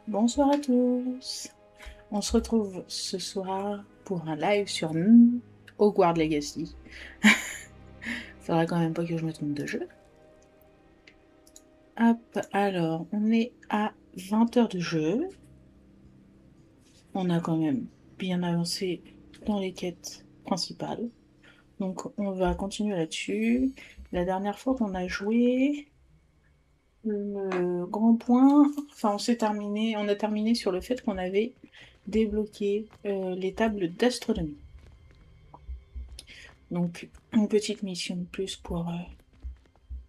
Bonsoir à tous. On se retrouve ce soir pour un live sur Hogwarts Legacy. Faudra quand même pas que je me trompe de jeu. Hop, alors, on est à 20 heures de jeu. On a quand même bien avancé dans les quêtes principales. Donc on va continuer là-dessus. La dernière fois qu'on a joué, le grand point, enfin on a terminé sur le fait qu'on avait débloqué les tables d'astronomie. Donc, une petite mission de plus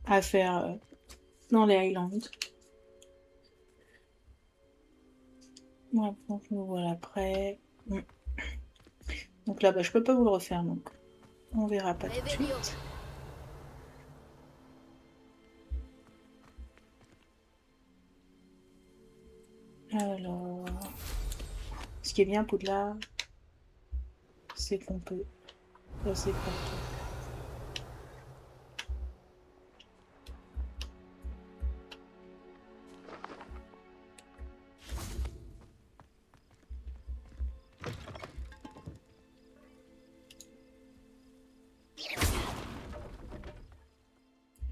à faire dans les Highlands. Ouais, donc nous voilà prêts. Donc là, je peux pas vous le refaire, donc on verra pas tout de suite. Alors, ce qui est bien Poudlard, c'est qu'on peut passer partout.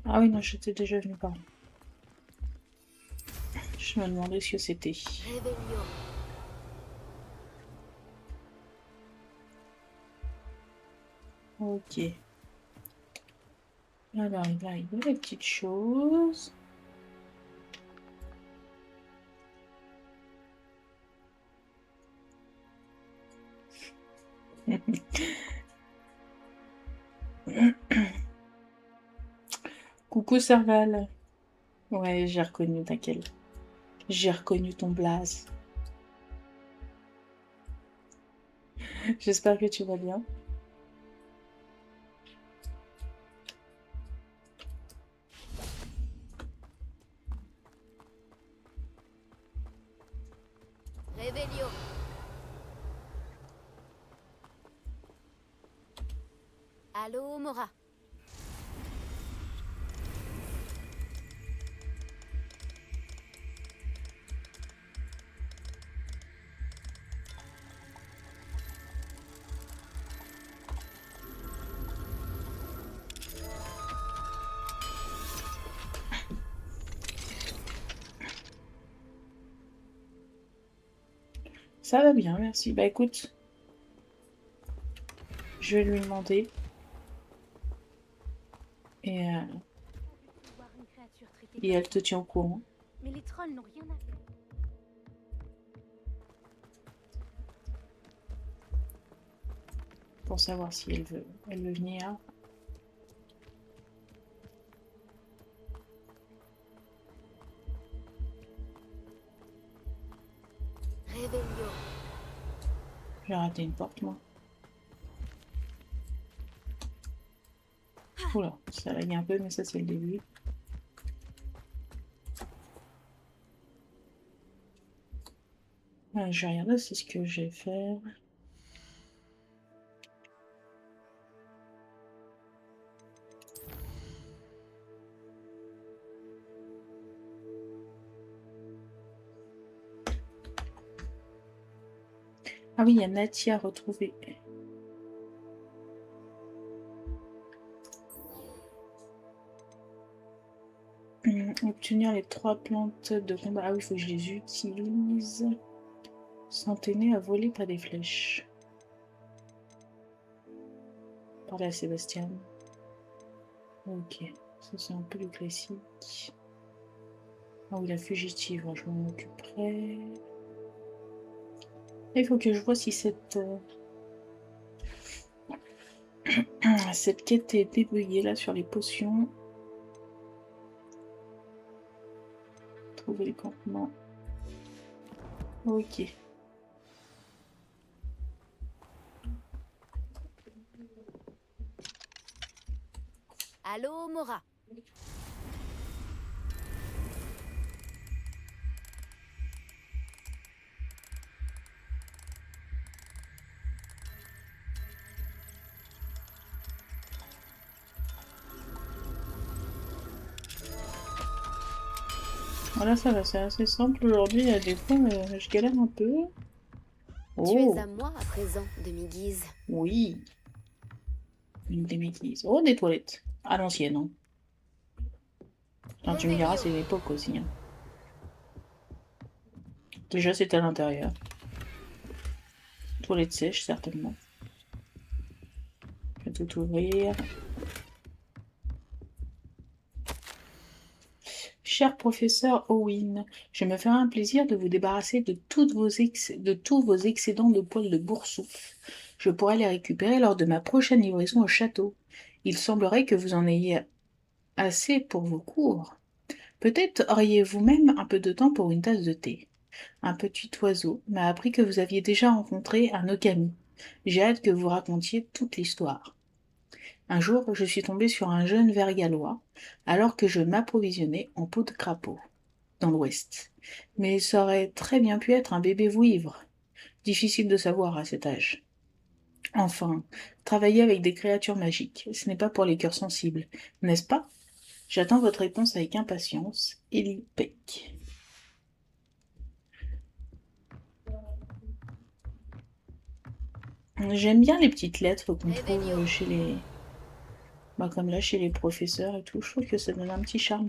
Ah oui, non, j'étais déjà venu par là. Je me demandais ce que c'était. Ok. Alors, il va arriver les petites choses. Coucou Serval. Ouais, j'ai reconnu, t'inquiète. J'ai reconnu ton blaze. J'espère que tu vas bien. Revelio. Allô, Mora. Ça va bien, merci. Bah écoute, je vais lui demander. Et, et elle te tient au courant. Mais les trolls n'ont rien à faire. Pour savoir si elle veut venir. Revelio. J'ai raté une porte, moi. Oula, ça lag un peu, mais ça c'est le début. Je vais regarder, c'est ce que je vais faire. Ah oui, il y a Nati à retrouver. Obtenir les 3 plantes de combat. Ah oui, il faut que je les utilise. S'entraîner à voler pas des flèches. Parler à Sébastien. Ok, ça c'est un peu le classique. Ah oui, la fugitive, je m'en occuperai. Il faut que je vois si cette quête est débuguée là sur les potions. Trouver les campements. Ok. Allô, Mora. Voilà, ça va, c'est assez simple aujourd'hui. Il y a des fois, je galère un peu. Tu es à Oh, moi à présent, demi-guise. oui, une des bêtises. Oh, des toilettes. À l'ancienne, hein. Enfin, tu me diras, Réveillon. c'est l'époque aussi, hein. Déjà, c'est à l'intérieur. Toilettes sèches, certainement. Je vais tout ouvrir. Cher professeur Owen, je me ferai un plaisir de vous débarrasser de, de tous vos excédents de poils de boursoufle. Je pourrai les récupérer lors de ma prochaine livraison au château. Il semblerait que vous en ayez assez pour vos cours. Peut-être auriez-vous même un peu de temps pour une tasse de thé. Un petit oiseau m'a appris que vous aviez déjà rencontré un Okami. J'ai hâte que vous racontiez toute l'histoire. Un jour, je suis tombée sur un jeune ver gallois, alors que je m'approvisionnais en peau de crapaud, dans l'Ouest. Mais ça aurait très bien pu être un bébé vouivre. Difficile de savoir à cet âge. Enfin, travailler avec des créatures magiques, ce n'est pas pour les cœurs sensibles, n'est-ce pas? J'attends votre réponse avec impatience. Ellie Peck. J'aime bien les petites lettres qu'on Réveillon. trouve chez les... Bah, comme là, chez les professeurs et tout. Je trouve que ça donne un petit charme.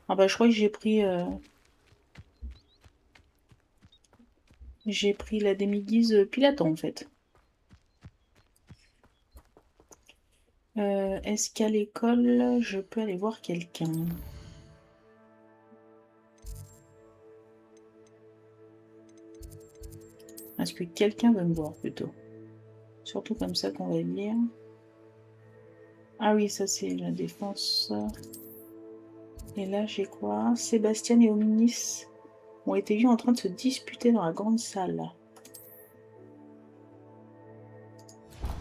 Ah bah, je crois que j'ai pris la demi-guise Pilaton, en fait. Est-ce qu'à l'école, je peux aller voir quelqu'un? Est-ce que quelqu'un va me voir, plutôt? Surtout comme ça qu'on va dire. Ah oui, ça, c'est la défense. Et là, j'ai quoi? Sébastien et Omnis ont été vus en train de se disputer dans la grande salle.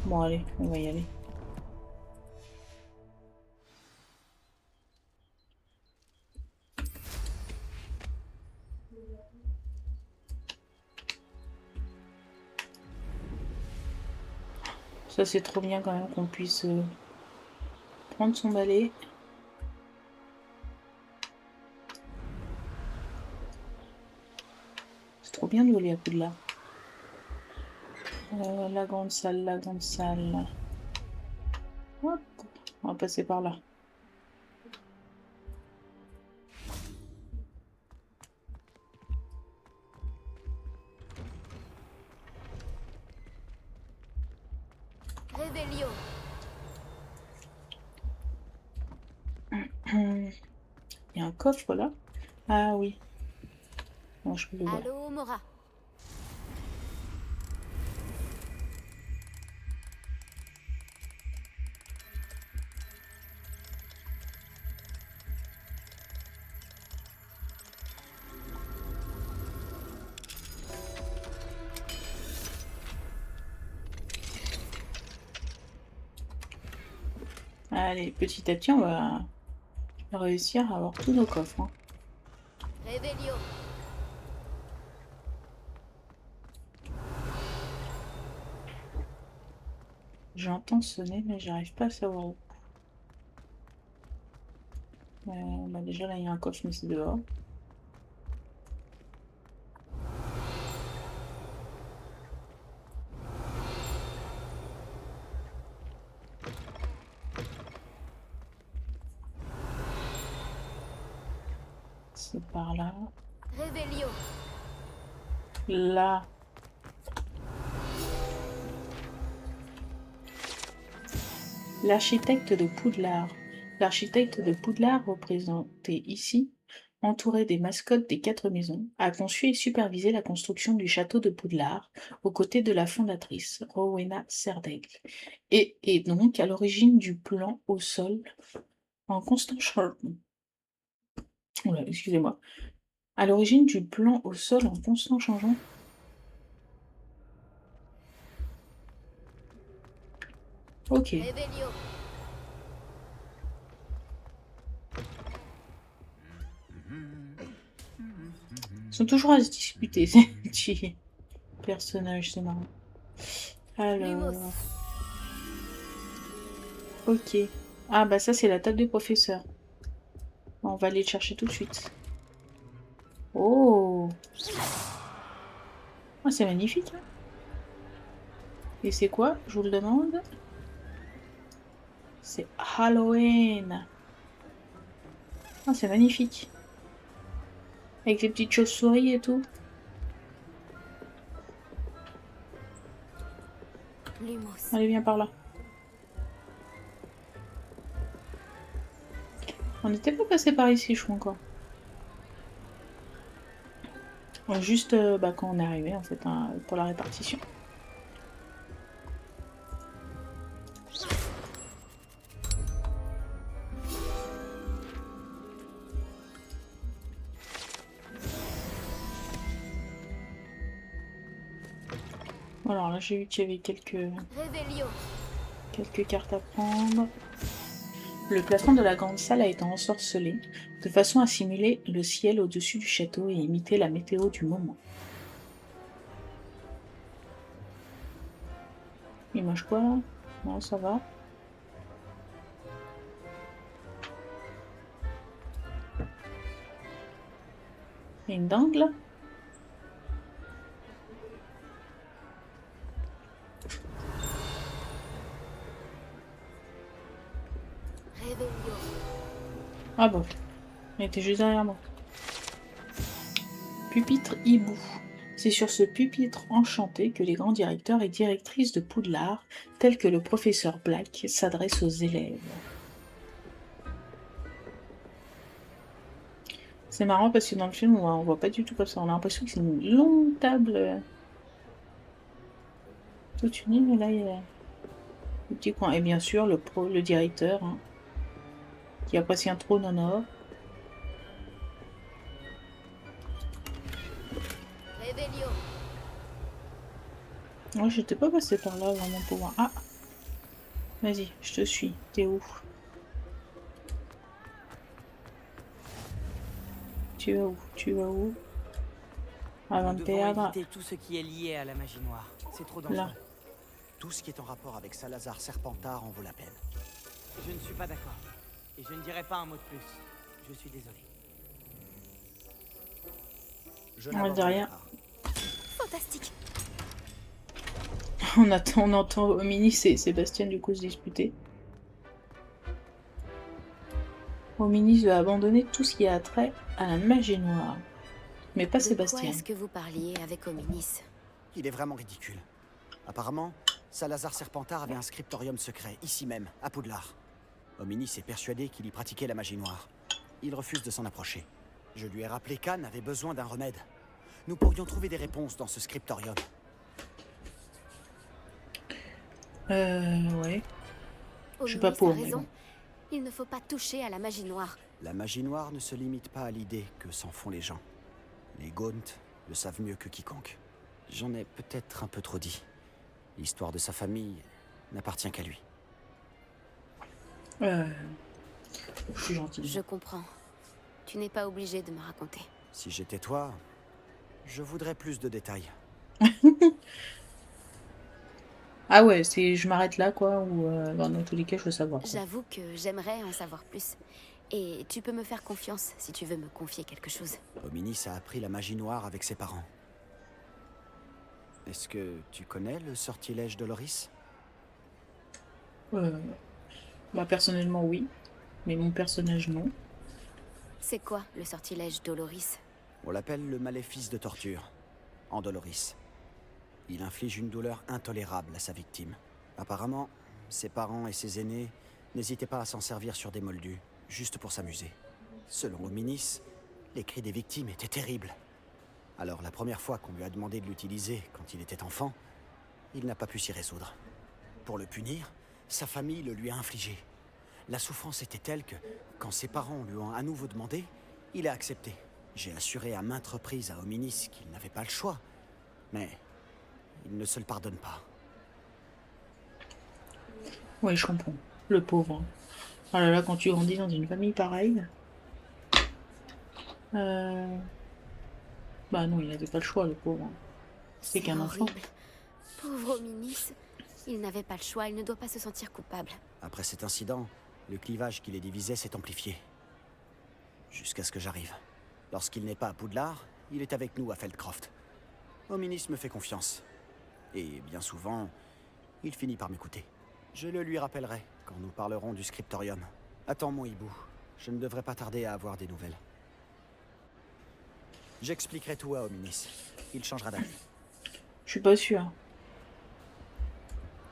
Bon, allez, on va y aller. Ça, c'est trop bien quand même qu'on puisse prendre son balai. C'est trop bien de voler à Poudlard. La grande salle, la grande salle. Hop, on va passer par là. Réveillon. Il y a un coffre là. Ah oui. Non, je peux le voir. Allô, Mora. Allez, petit à petit, on va réussir à avoir tous nos coffres, hein. Réveillon. J'entends sonner, mais j'arrive pas à savoir où. Bah déjà, là, il y a un coffre, mais c'est dehors. C'est par là. Réveillon. Là. L'architecte de Poudlard. L'architecte de Poudlard, représenté ici, entouré des mascottes des quatre maisons, a conçu et supervisé la construction du château de Poudlard aux côtés de la fondatrice, Rowena Serdaigle, et est donc à l'origine du plan au sol en constant changement. Oula, excusez-moi. À l'origine du plan au sol en constant changement. Ok. Réveillon. Ils sont toujours à se disputer, ces petits personnages, c'est marrant. Lumos. Alors, ok. Ah bah ça c'est la table des professeurs. On va aller le chercher tout de suite. Oh! Ah, c'est magnifique, hein. Et c'est quoi? Je vous le demande? C'est Halloween. Ah, c'est magnifique. Avec les petites chauves-souris et tout. Lumos. Allez, viens par là. On n'était pas passé par ici, je crois encore. Juste bah, quand on est arrivé, en fait, hein, pour la répartition. Alors là, j'ai vu qu'il y avait Réveillon. quelques cartes à prendre. Le plafond de la grande salle a été ensorcelé, de façon à simuler le ciel au-dessus du château et imiter la météo du moment. Il mange quoi là? Non, ça va. Il y a une dingue là? Réveillon. Ah bah, il était juste derrière moi. Pupitre hibou. C'est sur ce pupitre enchanté que les grands directeurs et directrices de Poudlard, tels que le professeur Black, s'adressent aux élèves. C'est marrant parce que dans le film, on voit pas du tout comme ça. On a l'impression que c'est une longue table toute unie, mais là, il y a le petit coin. Et bien sûr, le directeur, hein, qui a presque un trône en or. Réveillon. Moi, j'étais pas passée par là vraiment pour voir. Ah, vas-y, je te suis. T'es où? Tu vas où? Tu vas où? Avant Nous de devons perdre. éviter tout ce qui est lié à la magie noire. C'est trop dangereux. Là. Tout ce qui est en rapport avec Salazar Serpentard en vaut la peine. Je ne suis pas d'accord. Et je ne dirai pas un mot de plus. Je suis désolé. Je On n'abandonne dit rien. pas. Fantastique. On entend Ominis et Sébastien du coup se disputer. Ominis veut abandonner tout ce qui a trait à la magie noire. Mais pas De quoi Sébastien. est-ce que vous parliez avec Ominis? Il est vraiment ridicule. Apparemment, Salazar Serpentard avait un scriptorium secret, ici même, à Poudlard. Hominis est persuadé qu'il y pratiquait la magie noire. Il refuse de s'en approcher. Je lui ai rappelé qu'Anne avait besoin d'un remède. Nous pourrions trouver des réponses dans ce scriptorium. Ouais. Je suis pas Ominis pour, a mais raison. bon. Il ne faut pas toucher à la magie noire. La magie noire ne se limite pas à l'idée que s'en font les gens. Les Gaunt le savent mieux que quiconque. J'en ai peut-être un peu trop dit. L'histoire de sa famille n'appartient qu'à lui. Je suis gentil. Je comprends. Tu n'es pas obligé de me raconter. Si j'étais toi, je voudrais plus de détails. Ah ouais, je m'arrête là quoi, ou dans tous les cas je veux savoir. Quoi. J'avoue que j'aimerais en savoir plus. Et tu peux me faire confiance si tu veux me confier quelque chose. Hominis a appris la magie noire avec ses parents. Est-ce que tu connais le sortilège de Loris? Bah personnellement oui, mais mon personnage non. C'est quoi le sortilège Doloris? On l'appelle le maléfice de torture, Andoloris. Il inflige une douleur intolérable à sa victime. Apparemment, ses parents et ses aînés n'hésitaient pas à s'en servir sur des moldus, juste pour s'amuser. Selon Hominis, les cris des victimes étaient terribles. Alors la première fois qu'on lui a demandé de l'utiliser quand il était enfant, il n'a pas pu s'y résoudre. Pour le punir, sa famille le lui a infligé. La souffrance était telle que, quand ses parents lui ont à nouveau demandé, il a accepté. J'ai assuré à maintes reprises à Hominis qu'il n'avait pas le choix, mais il ne se le pardonne pas. Ouais, je comprends. Le pauvre. Oh là là, quand tu grandis dans une famille pareille. Bah non, il n'avait pas le choix, le pauvre. C'est qu'un enfant. Horrible. Pauvre Ominis. Il n'avait pas le choix, il ne doit pas se sentir coupable. Après cet incident, le clivage qui les divisait s'est amplifié. Jusqu'à ce que j'arrive. Lorsqu'il n'est pas à Poudlard, il est avec nous à Feldcroft. Hominis me fait confiance. Et bien souvent, il finit par m'écouter. Je le lui rappellerai quand nous parlerons du scriptorium. Attends mon hibou, je ne devrais pas tarder à avoir des nouvelles. J'expliquerai tout à Hominis. Il changera d'avis. Je suis pas sûre.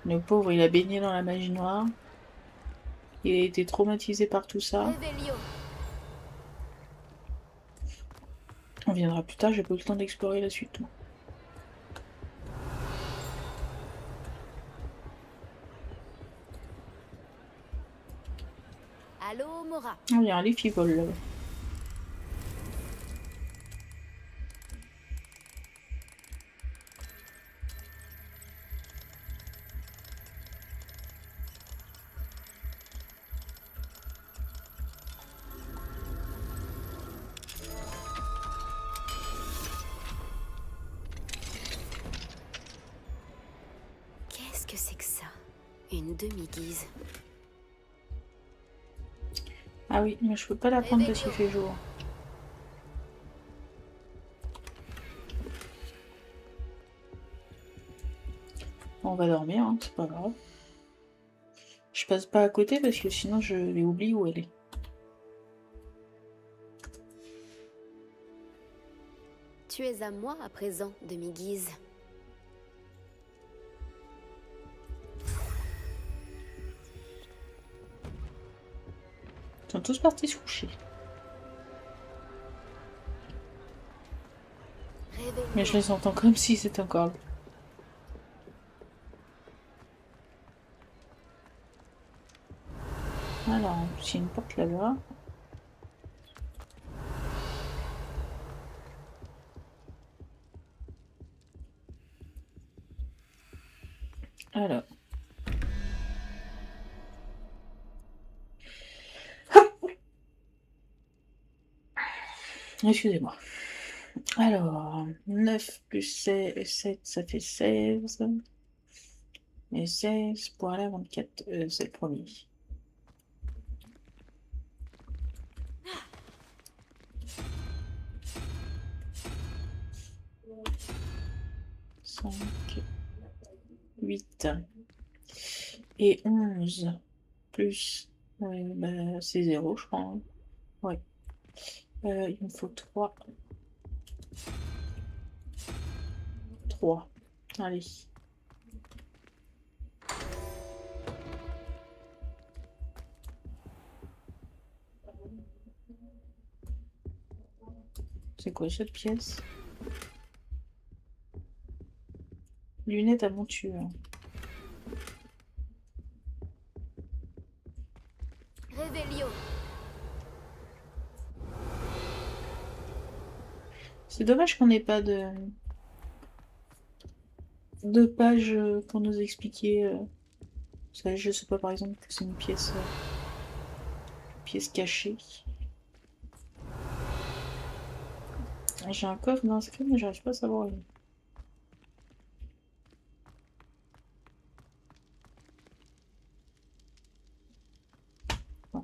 Le pauvre, il a baigné dans la magie noire. Il a été traumatisé par tout ça. Revelio. On viendra plus tard, j'ai pas eu le temps d'explorer la suite. Moi. Allô, Mora. Ah, il y a un livre qui vole là-bas. Qu'est-ce que c'est que ça? Une demi-guise. Ah oui, mais je peux pas la prendre parce qu'il fait jour. On va dormir, hein, c'est pas grave. Je passe pas à côté parce que sinon je vais oublier où elle est. Tu es à moi à présent, demi-guise. Ils sont tous partis se coucher. Mais je les entends comme si c'était encore là. Alors, il y a une porte là-bas. Alors. Excusez-moi. Alors, 9 plus 7, ça fait 16. Et 16 pour aller à 24, c'est le premier. Cinq, 8 et 11 plus, bah, c'est 0 je crois. Hein. Ouais. Il me faut 3. 3. Allez. C'est quoi cette pièce? Lunettes à monture. Revelio. C'est dommage qu'on n'ait pas de page pour nous expliquer. Ça, je sais pas par exemple que c'est une pièce cachée. J'ai un coffre d'inscrit mais j'arrive pas à savoir où. Bon.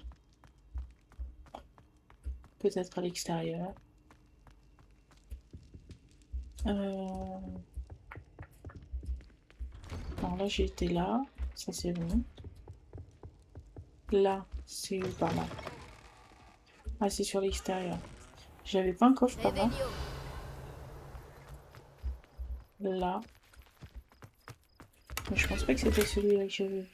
Peut-être à l'extérieur. Alors là j'étais là, ça c'est bon. Là, c'est où par là? Ah c'est sur l'extérieur. J'avais pas un coffre par là. Revelio. Là. Mais je pense pas que c'était celui-là que j'avais vu.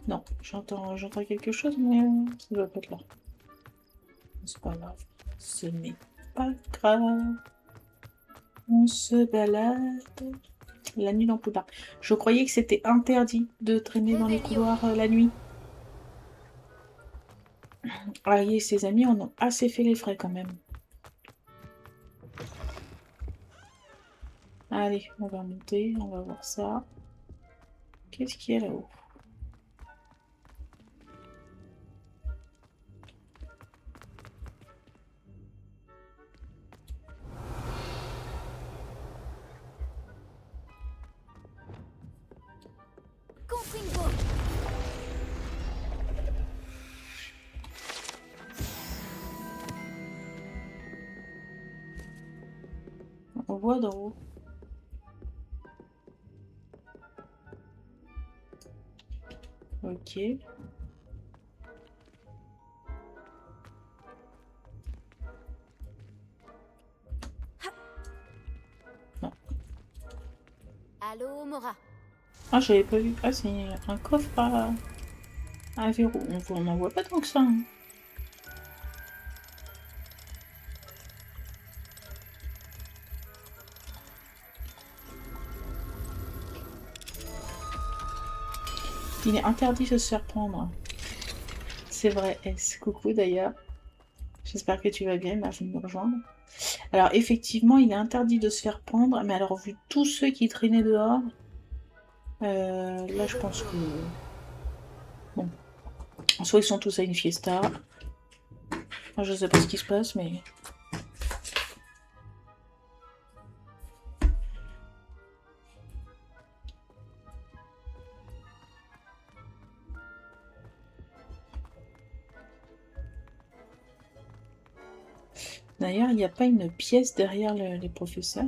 Non, j'entends quelque chose, mais ça doit pas être là. C'est pas grave. Ce n'est pas grave. On se balade. La nuit dans Poudlard. Je croyais que c'était interdit de traîner dans les couloirs la nuit. Ah, et ses amis en ont assez fait les frais quand même. Allez, on va monter, on va voir ça. Qu'est-ce qu'il y a là-haut? voit d'en haut. Ok. Non. Allô, Mora. Ah, j'avais pas vu. Ah, c'est un coffre à verrou. On n'en voit pas tant que ça. Hein. Il est interdit de se faire prendre. C'est vrai, S. Coucou d'ailleurs. J'espère que tu vas bien, merci de me rejoindre. Alors effectivement, il est interdit de se faire prendre, mais alors vu tous ceux qui traînaient dehors, là je pense que... Bon, soit ils sont tous à une fiesta, enfin, je sais pas ce qui se passe, mais... D'ailleurs, il n'y a pas une pièce derrière les professeurs.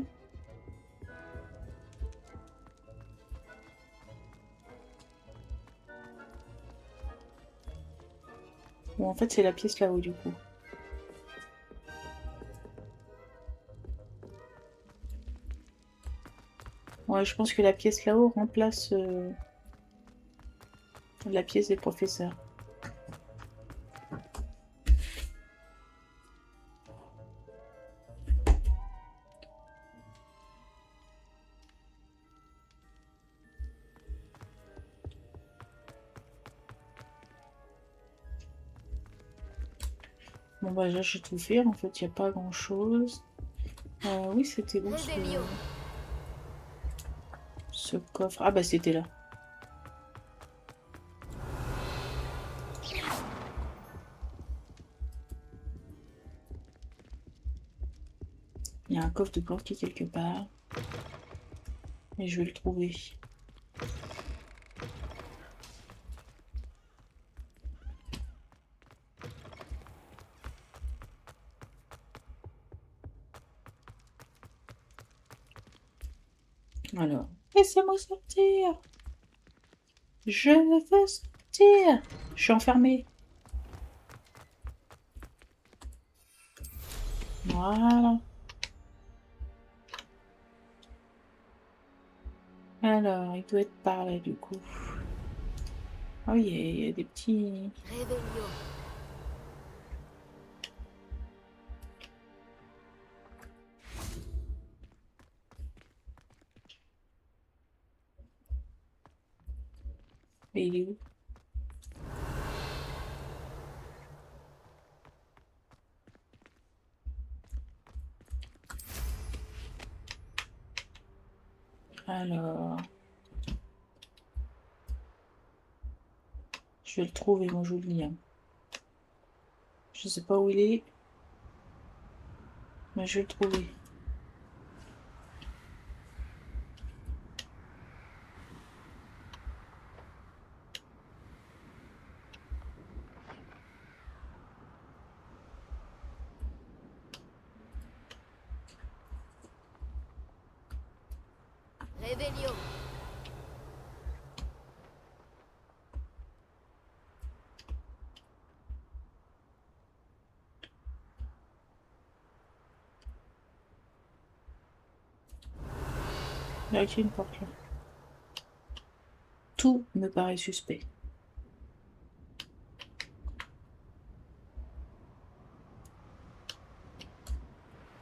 Bon, en fait, c'est la pièce là-haut, du coup. Ouais, je pense que la pièce là-haut remplace la pièce des professeurs. Bon, bah là, j'ai tout fait. En fait, il n'y a pas grand-chose. Oui, c'était où ce coffre? Ah, bah, c'était là. Il y a un coffre de planqué quelque part. Et je vais le trouver. Alors, laissez-moi sortir. Je veux sortir. Je suis enfermée. Voilà. Alors, il doit être par là, du coup. Ah oui, il y a des petits... Réveillon. Mais il est où? Alors... Je vais le trouver, moi, je vous le dis. Hein. Je sais pas où il est. Mais je vais le trouver. Réveillon. Il y a une porte là. Tout me paraît suspect.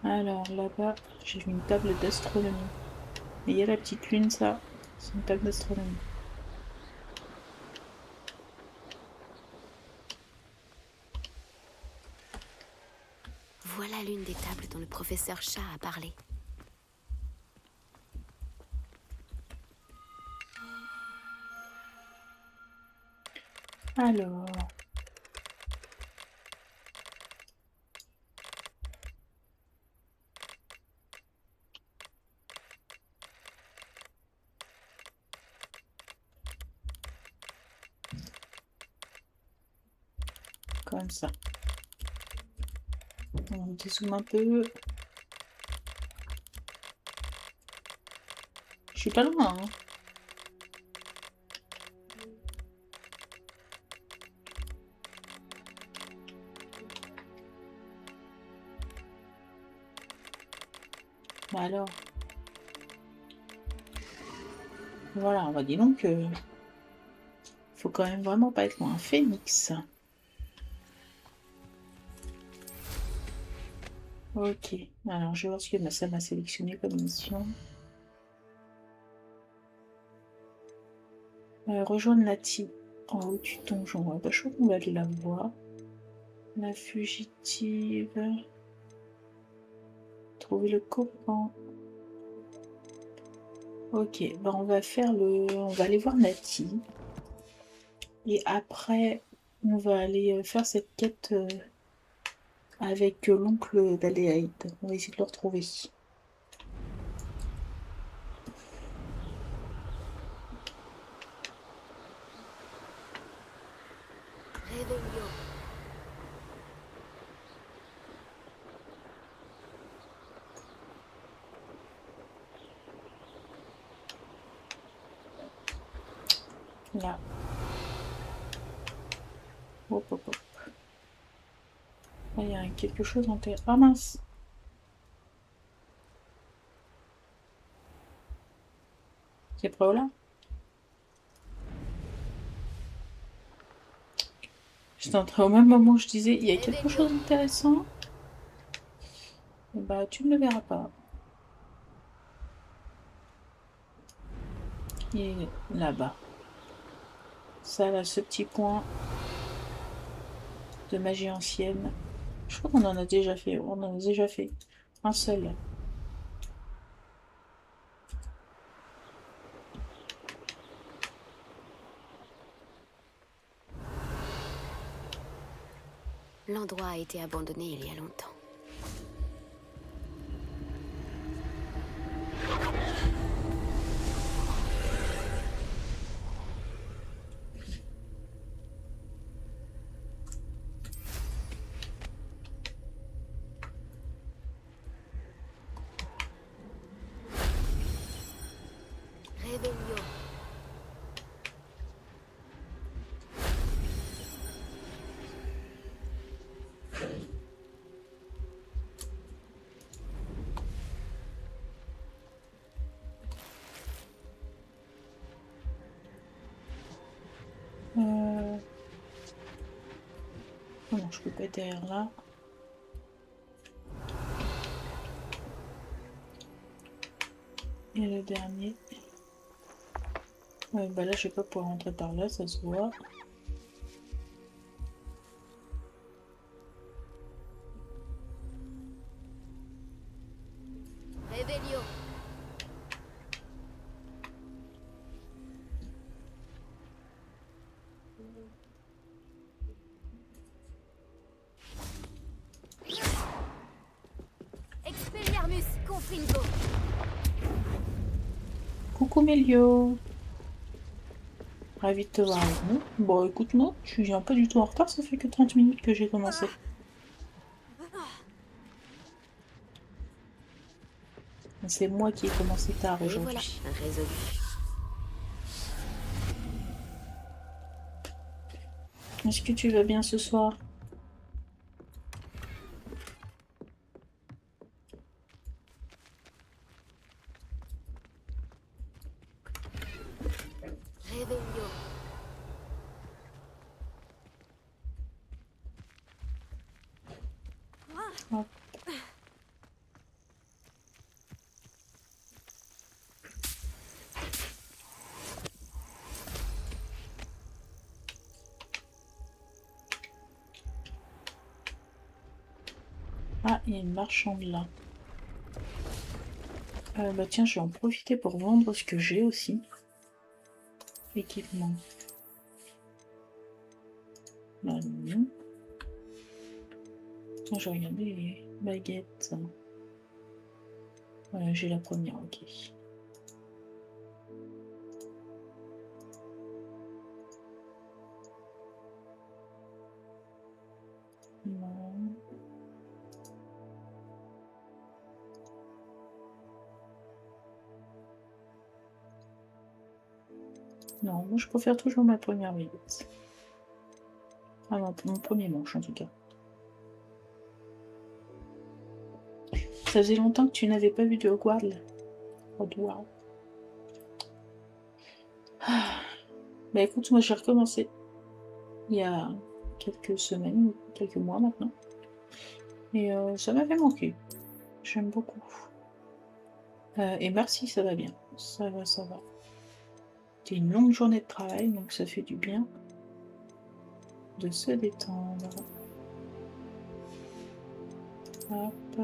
Alors, là-bas, j'ai vu une table d'astronomie. Et il y a la petite lune, ça. C'est une table d'astronomie. Voilà l'une des tables dont le professeur Chat a parlé. Alors... Comme ça. On dézoome un peu. Je suis pas loin, hein. Bah alors. Voilà, on va dire donc faut quand même vraiment pas être loin. Phoenix. Ok. Alors, je vais voir ce que ça m'a sélectionné comme mission. Rejoindre Nati en haut du donjon. Ouais, bah, je crois qu'on va aller la voir. La fugitive. Trouver le copain. Ok, bah on va faire on va aller voir Nati. Et après, on va aller faire cette quête avec l'oncle d'Adélaïde. On va essayer de le retrouver. Réveillon. Là. Hop, hop, hop. Ah, il y a quelque chose en terre. Ah mince! C'est pas là? J'étais en train, au même moment où je disais, il y a quelque chose d'intéressant. Bah, tu ne le verras pas. Il est là-bas. Ça, là, ce petit point de magie ancienne. Je crois qu'on en a déjà fait. On en a déjà fait un seul. L'endroit a été abandonné il y a longtemps. Réveillon. Oh non, je peux pas être derrière là. Et le dernier. Bah là, je vais pas pouvoir rentrer par là, ça se voit. Réveillon. Expelliarmus Confringo. Coucou Mélio. Ravi de te voir avec nous. Bon, écoute, non, je viens pas du tout en retard, ça fait que 30 minutes que j'ai commencé. C'est moi qui ai commencé tard Et voilà, aujourd'hui. résolu. Est-ce que tu vas bien ce soir? Réveillon. Hop. Ah, il y a une marchande là. Bah tiens, je vais en profiter pour vendre ce que j'ai aussi. Équipement. Là, non. Tiens, je vais regarder les baguettes. Voilà, j'ai la première, ok. Non. Non, moi je préfère toujours ma première visite. Ah non, mon premier manche en tout cas. Ça faisait longtemps que tu n'avais pas vu de Hogwarts. Hogwarts. Ah. Bah écoute, moi j'ai recommencé il y a quelques semaines, quelques mois maintenant. Et ça m'avait manqué. J'aime beaucoup. Et merci, ça va bien. Ça va, ça va. C'était une longue journée de travail, donc ça fait du bien de se détendre. Hop.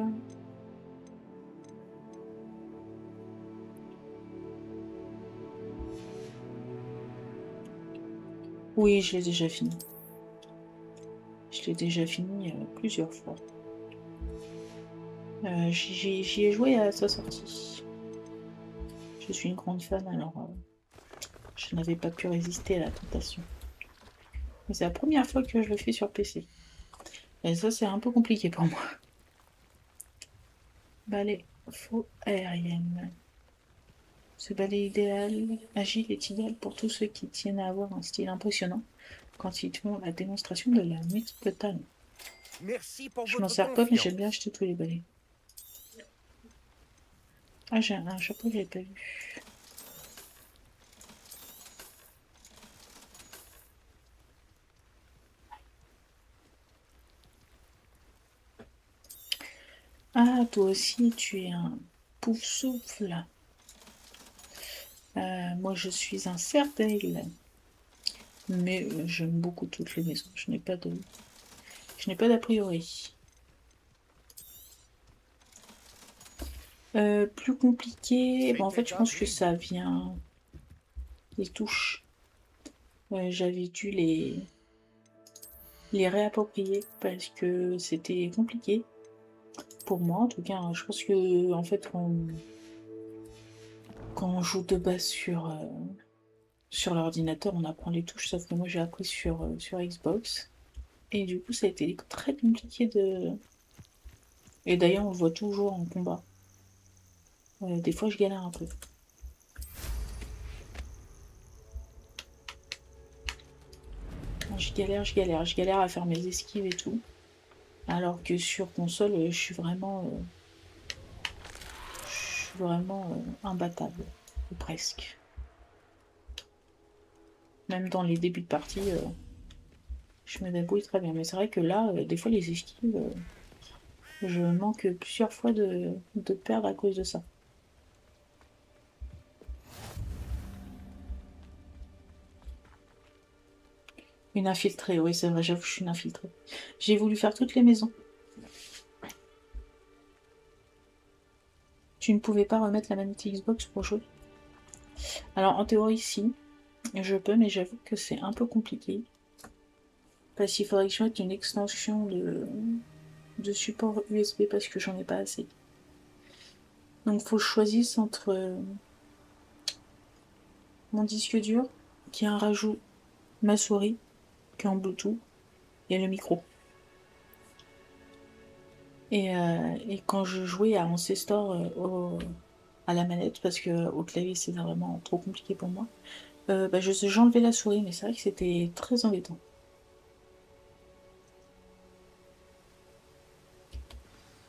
Oui, je l'ai déjà fini. Je l'ai déjà fini plusieurs fois. J'y ai joué à sa sortie. Je suis une grande fan, alors je n'avais pas pu résister à la tentation. Mais c'est la première fois que je le fais sur PC. Et ça, c'est un peu compliqué pour moi. Balai faux aérienne. Ce balai agile est idéal pour tous ceux qui tiennent à avoir un style impressionnant quand ils font la démonstration de la multiple talent. Merci pour Je m'en votre sers pas, mais j'aime confiance. bien acheter tous les balais. Ah, j'ai un chapeau que j'avais pas vu. Ah, toi aussi, tu es un pouf souffle. Moi, je suis un cerf-d'aigle. Mais j'aime beaucoup toutes les maisons. Je n'ai pas d'a priori. Plus compliqué. Bon, en fait, je pense que ça vient des touches. J'avais dû les réapproprier parce que c'était compliqué. Pour moi, en tout cas, je pense que en fait, quand on joue de base sur l'ordinateur, on apprend les touches, sauf que moi j'ai appris sur Xbox. Et du coup, ça a été très compliqué de. Et d'ailleurs, on le voit toujours en combat. Des fois, je galère un peu. Je galère à faire mes esquives et tout. Alors que sur console, je suis vraiment imbattable. Ou presque. Même dans les débuts de partie, je me débrouille très bien. Mais c'est vrai que là, des fois, les esquives, je manque plusieurs fois de perdre à cause de ça. Une infiltrée, oui, c'est vrai, j'avoue, je suis une infiltrée. J'ai voulu faire toutes les maisons. Tu ne pouvais pas remettre la manette Xbox pour jouer? Alors, en théorie, si. Je peux, mais j'avoue que c'est un peu compliqué. Parce qu'il faudrait que je mette une extension de support USB parce que j'en ai pas assez. Donc, faut que je choisisse entre mon disque dur, qui a un rajout, ma souris, qui est en Bluetooth, et le micro. Et quand je jouais à Ancestor à la manette, parce que au clavier c'était vraiment trop compliqué pour moi, j'enlevais la souris, mais c'est vrai que c'était très embêtant.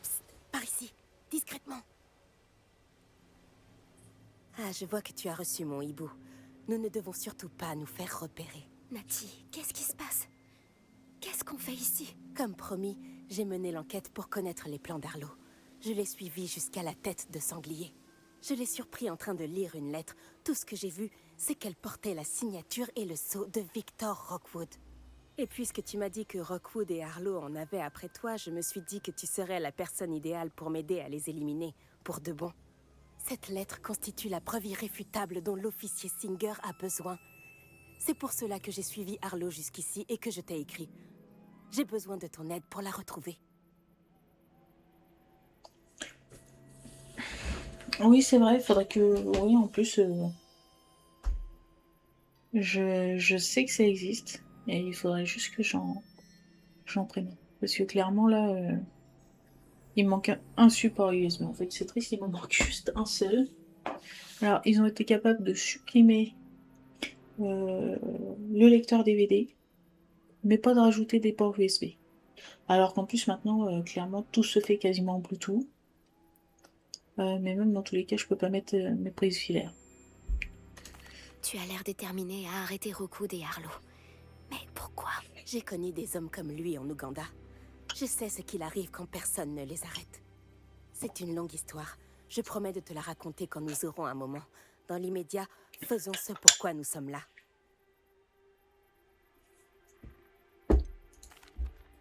Psst, par ici, discrètement. Ah, je vois que tu as reçu mon hibou. Nous ne devons surtout pas nous faire repérer. Nati, qu'est-ce qui se passe? Qu'est-ce qu'on fait ici? Comme promis, j'ai mené l'enquête pour connaître les plans d'Arlo. Je l'ai suivi jusqu'à la tête de sanglier. Je l'ai surpris en train de lire une lettre. Tout ce que j'ai vu, c'est qu'elle portait la signature et le sceau de Victor Rockwood. Et puisque tu m'as dit que Rockwood et Arlo en avaient après toi, je me suis dit que tu serais la personne idéale pour m'aider à les éliminer, pour de bon. Cette lettre constitue la preuve irréfutable dont l'officier Singer a besoin. C'est pour cela que j'ai suivi Arlo jusqu'ici et que je t'ai écrit. J'ai besoin de ton aide pour la retrouver. Oui, c'est vrai, il faudrait que... Oui, en plus, je sais que ça existe, et il faudrait juste que j'en prenne. Parce que clairement, là, il me manque un support USB. En fait, c'est triste, il me manque juste un seul. Alors, ils ont été capables de supprimer le lecteur DVD, mais pas de rajouter des ports USB. Alors qu'en plus maintenant, clairement, tout se fait quasiment en Bluetooth. Mais même dans tous les cas, je peux pas mettre mes prises filaires. Tu as l'air déterminé à arrêter Rookwood et Harlow. Mais pourquoi? J'ai connu des hommes comme lui en Ouganda. Je sais ce qu'il arrive quand personne ne les arrête. C'est une longue histoire. Je promets de te la raconter quand nous aurons un moment. Dans l'immédiat, faisons ce pourquoi nous sommes là.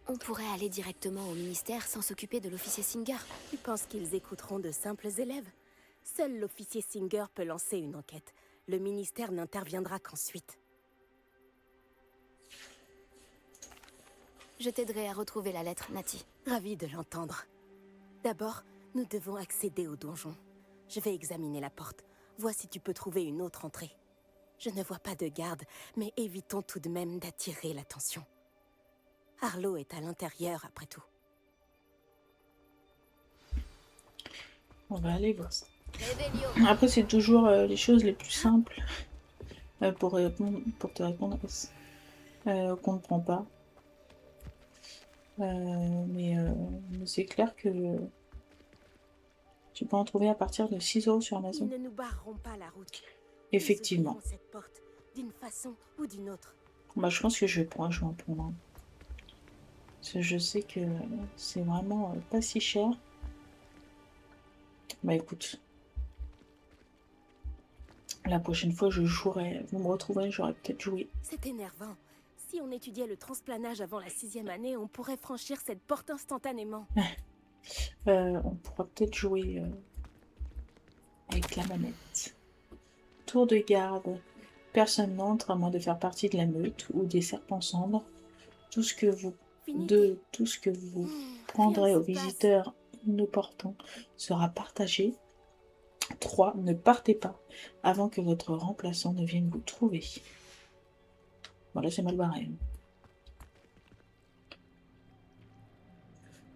On pourrait aller directement au ministère sans s'occuper de l'officier Singer. Tu penses qu'ils écouteront de simples élèves? Seul l'officier Singer peut lancer une enquête. Le ministère n'interviendra qu'ensuite. Je t'aiderai à retrouver la lettre, Natty. Ravie de l'entendre. D'abord, nous devons accéder au donjon. Je vais examiner la porte. Vois si tu peux trouver une autre entrée. Je ne vois pas de garde, mais évitons tout de même d'attirer l'attention. Harlow est à l'intérieur, après tout. On va aller voir ça. Après, c'est toujours les choses les plus simples pour te répondre qu'on ne prend pas. Mais c'est clair que tu peux en trouver à partir de 6 € sur Amazon. Ils ne nous barreront pas la route. Effectivement. Cette porte, d'une façon ou d'une autre. Bah, je pense que je vais en prendre un. Parce que je sais que c'est vraiment pas si cher. Bah écoute, la prochaine fois je jouerai, vous me retrouverez, j'aurais peut-être joué. C'est énervant. Si on étudiait le transplanage avant la 6e année, on pourrait franchir cette porte instantanément. On pourra peut-être jouer avec la manette. Tour de garde. Personne n'entre à moins de faire partie de la meute ou des serpents cendres. Tout ce que vous prendrez aux visiteurs inopportuns sera partagé. 3. Ne partez pas avant que votre remplaçant ne vienne vous trouver. Voilà, c'est mal barré.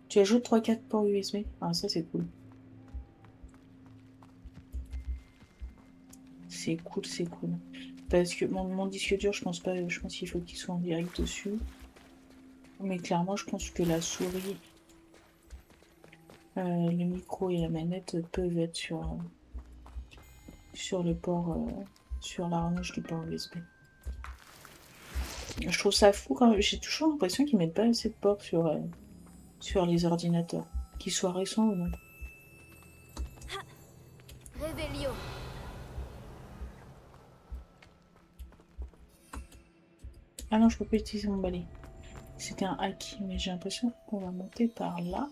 Tu ajoutes 3-4 ports USB. Ah, ça c'est cool. C'est cool, c'est cool. Parce que mon disque dur, je pense qu'il faut qu'il soit en direct dessus. Mais clairement, je pense que la souris, le micro et la manette peuvent être sur le port, sur la rallonge du port USB. Je trouve ça fou quand même. J'ai toujours l'impression qu'ils mettent pas assez de ports sur les ordinateurs, qu'ils soient récents ou non. Réveillon. Ah non, je peux pas utiliser mon balai. C'était un hack, mais j'ai l'impression qu'on va monter par là.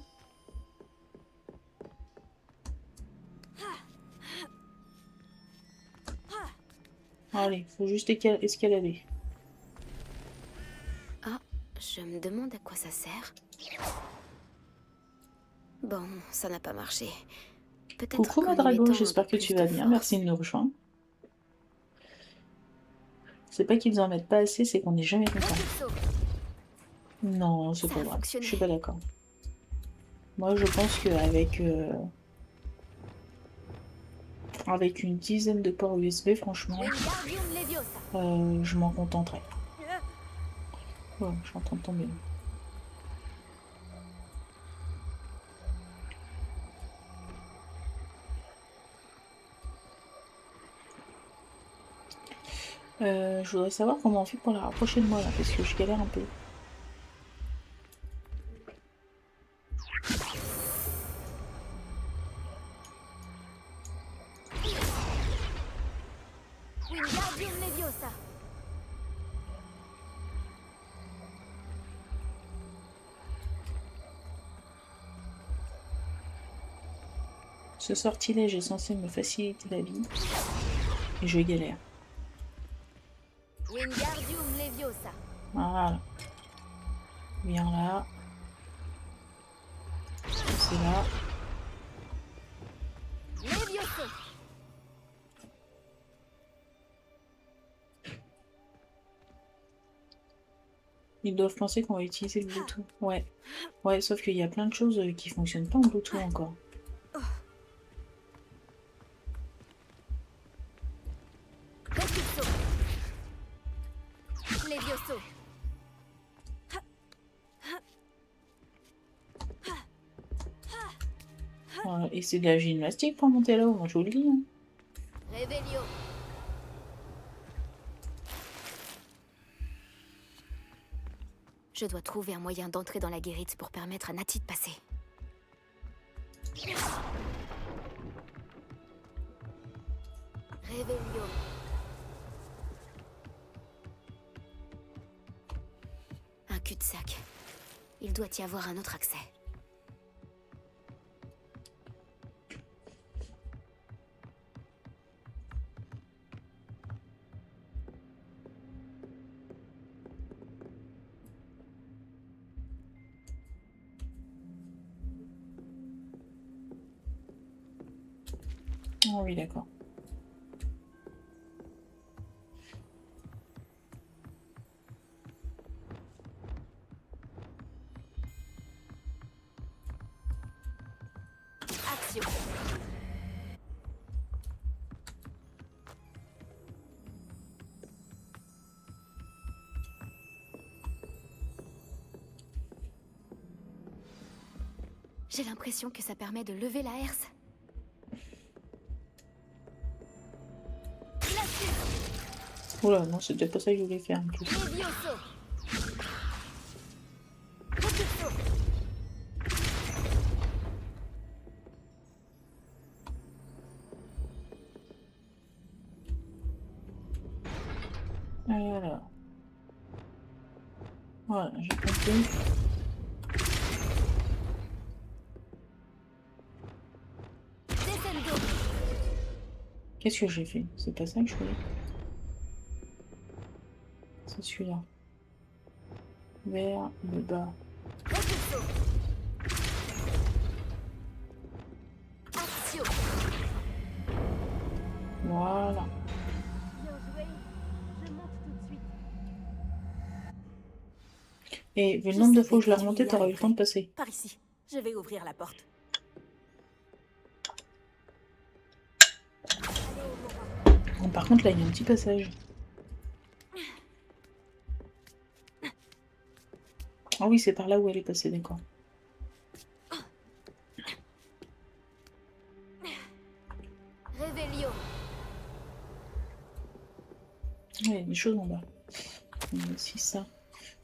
Allez, faut juste escalader. Ah, je me demande à quoi ça sert. Bon, ça n'a pas marché. Coucou Madrago, j'espère que tu vas bien, merci de nous rejoindre. C'est pas qu'ils en mettent pas assez, c'est qu'on n'est jamais content. Non, c'est pas vrai, je suis pas d'accord. Moi je pense qu'avec avec une dizaine de ports USB, franchement, je m'en contenterai. Oh, je suis en train de tomber. Je voudrais savoir comment on fait pour la rapprocher de moi là, parce que je galère un peu. Ce sortilège est censé me faciliter la vie, et je galère. Voilà. Viens là. C'est là. Ils doivent penser qu'on va utiliser le Bluetooth. Ouais. Ouais, sauf qu'il y a plein de choses qui fonctionnent pas en Bluetooth encore. Levioso. Voilà. Et c'est de la gymnastique pour monter là-haut, moi je vous le dis. Hein. Revelio. Je dois trouver un moyen d'entrer dans la guérite pour permettre à Nati de passer. Revelio. Un cul-de-sac. Il doit y avoir un autre accès. Ah oui, d'accord. Action. J'ai l'impression que ça permet de lever la herse. Oula, non, c'était pas ça que je voulais faire en plus. Levioso. Alors. Voilà, j'ai compris. Descendo. Qu'est-ce que j'ai fait? C'est pas ça que je voulais. C'est celui-là. Vers le bas. Repulso. Action. Voilà. Bien joué. Je monte tout de suite. Et vu le Je nombre de savais fois que je l'ai que tu remonté, y t'aurais eu le arriverais. temps de passer. Par ici. Je vais ouvrir la porte. Bon, par contre, là, il y a un petit passage. Ah oui, c'est par là où elle est passée, d'accord. Revelio. Oui, il y a des choses en bas. Il y a aussi ça.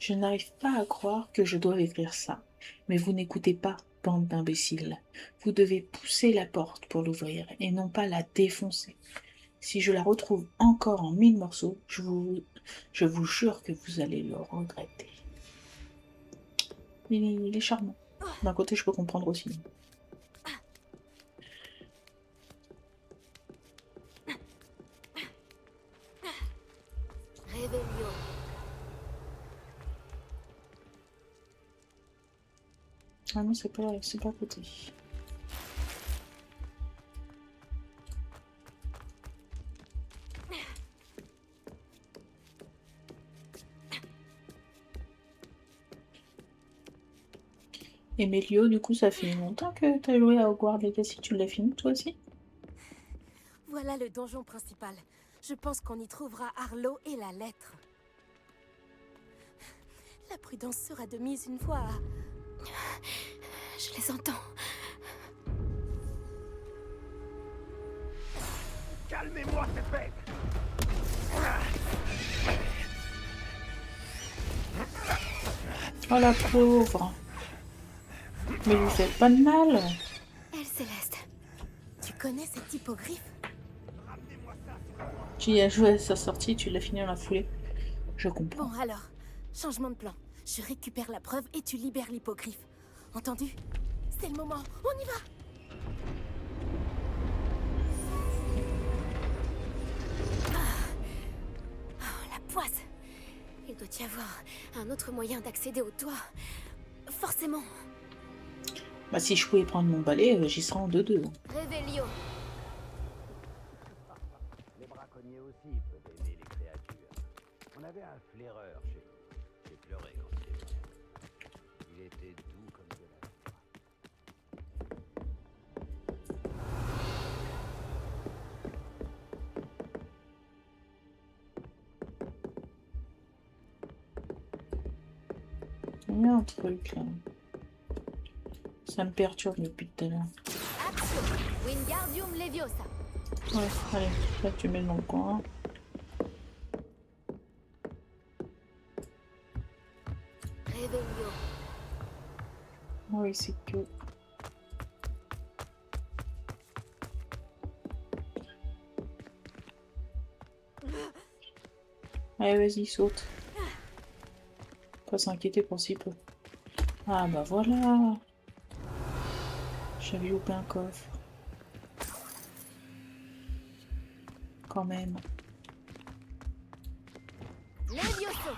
Je n'arrive pas à croire que je dois écrire ça. Mais vous n'écoutez pas, bande d'imbéciles. Vous devez pousser la porte pour l'ouvrir et non pas la défoncer. Si je la retrouve encore en 1000 morceaux, je vous jure que vous allez le regretter. Il est charmant. D'un côté, je peux comprendre aussi. Revelio. Ah non, c'est pas à côté. Et Mélio, du coup, ça fait longtemps que t'as joué à Hogwarts Legacy, tu l'as fini toi aussi? Voilà le donjon principal. Je pense qu'on y trouvera Arlo et la lettre. La prudence sera de mise une fois. Je les entends. Calmez-moi, cette bête! Oh la pauvre! Mais lui faites pas de mal! Elle Céleste. Tu connais cette hippogriffe? Tu y as joué à sa sortie, tu l'as fini dans la foulée. Je comprends. Bon alors, changement de plan. Je récupère la preuve et tu libères l'hippogriffe. Entendu? C'est le moment, on y va! Oh, la poisse! Il doit y avoir un autre moyen d'accéder au toit. Forcément. Bah si je pouvais prendre mon balai, j'y serais en 2-2. Revelio. Les braconniers aussi peuvent aimer les créatures. On avait un flaireur chez nous. J'ai pleuré quand il est mort. Il était doux comme de la soie. Il y a un truc là. Ça me perturbe depuis tout à l'heure. Action. Wingardium Leviosa. Ouais, allez, là tu mets dans le coin. Revelio. Oui, c'est que... Allez, vas-y, saute. Pas s'inquiéter pour si peu. Ah bah voilà. J'avais loupé un coffre. Quand même. Levioso.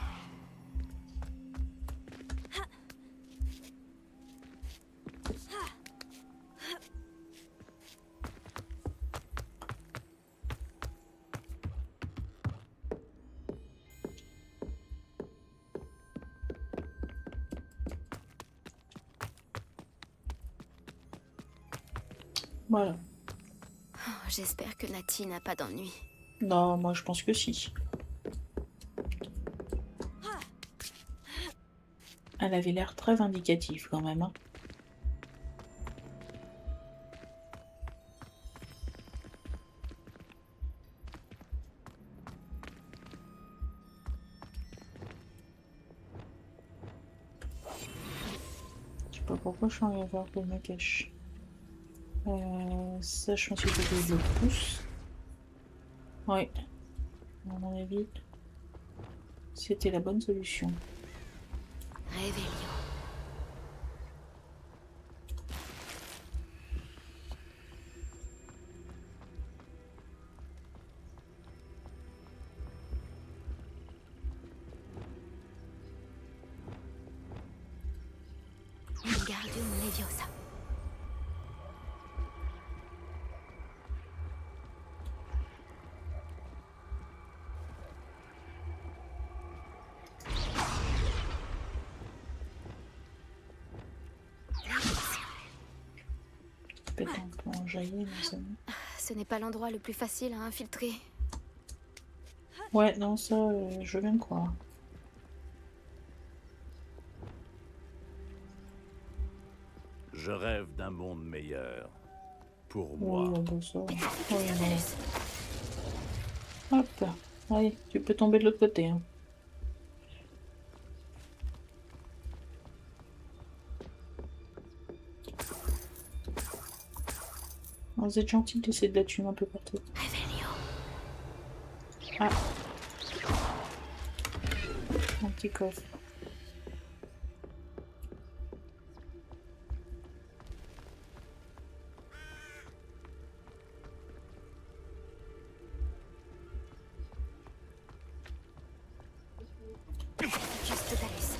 Voilà. Oh, j'espère que Nati n'a pas d'ennui. Non, moi je pense que si. Elle avait l'air très vindicative quand même. Hein. Je sais pas pourquoi je suis en voir que je me cache. Ça, je pense qu'il faut que je le pousse. Ouais. À mon avis, c'était la bonne solution. Revelio. Wingardium Leviosa. Peut-être un peu enjaillé, mais ça... Ce n'est pas l'endroit le plus facile à infiltrer. Ouais, non, ça, je viens de croire. Je rêve d'un monde meilleur. Pour Oui, moi. bon, ça... Oui, non. Hop, allez, tu peux tomber de l'autre côté. Hein. Vous êtes gentil de laisser de la thune un peu partout. Revelio. Ah. Un petit coffre. Custodalis.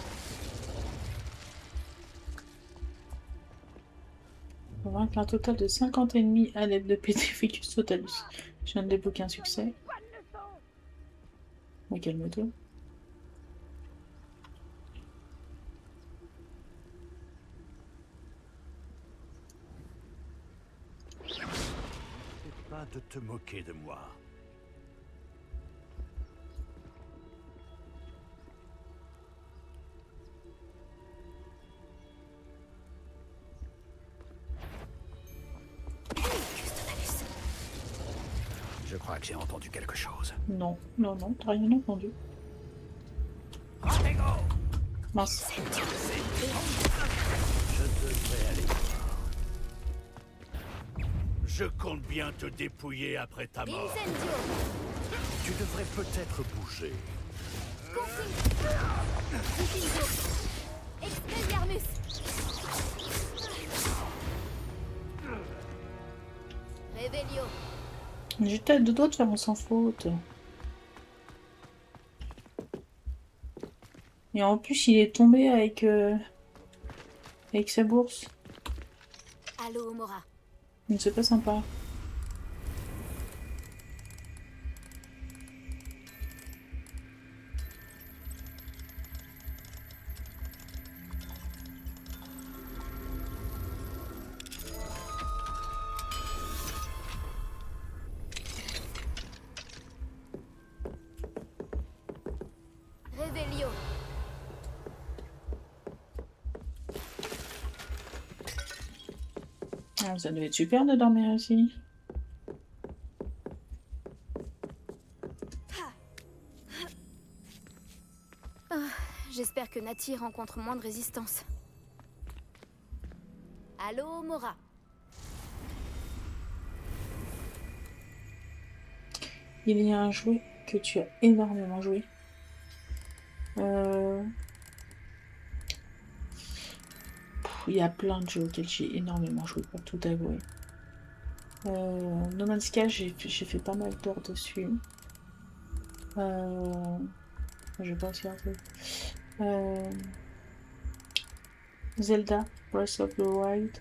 On va vaincre un total de 50 ennemis à l'aide de Petrificus Totalus. Je viens de débloquer un succès. Mais calme-toi. N'arrête pas de te moquer de moi. Custodalis. Je crois que j'ai entendu quelque chose. Non, non, non, t'as rien entendu. Mince. Je devrais aller voir. Je compte bien te dépouiller après ta mort. Incendio. Tu devrais peut-être bouger. Diffiso. Expelliarmus. Revelio. J'étais à deux doigts de faire mon sans faute. Et en plus, il est tombé avec sa bourse. Allo Mora. Donc c'est pas sympa. Ah, ça devait être super de dormir ici. J'espère que Nati rencontre moins de résistance. Allô, Mora. Il y a un jouet que tu as énormément joué. Il y a plein de jeux auxquels j'ai énormément joué, pour tout avouer. No Man's Sky, j'ai fait pas mal d'heures dessus. Je vais pas aussi rappeler. Zelda, Breath of the Wild.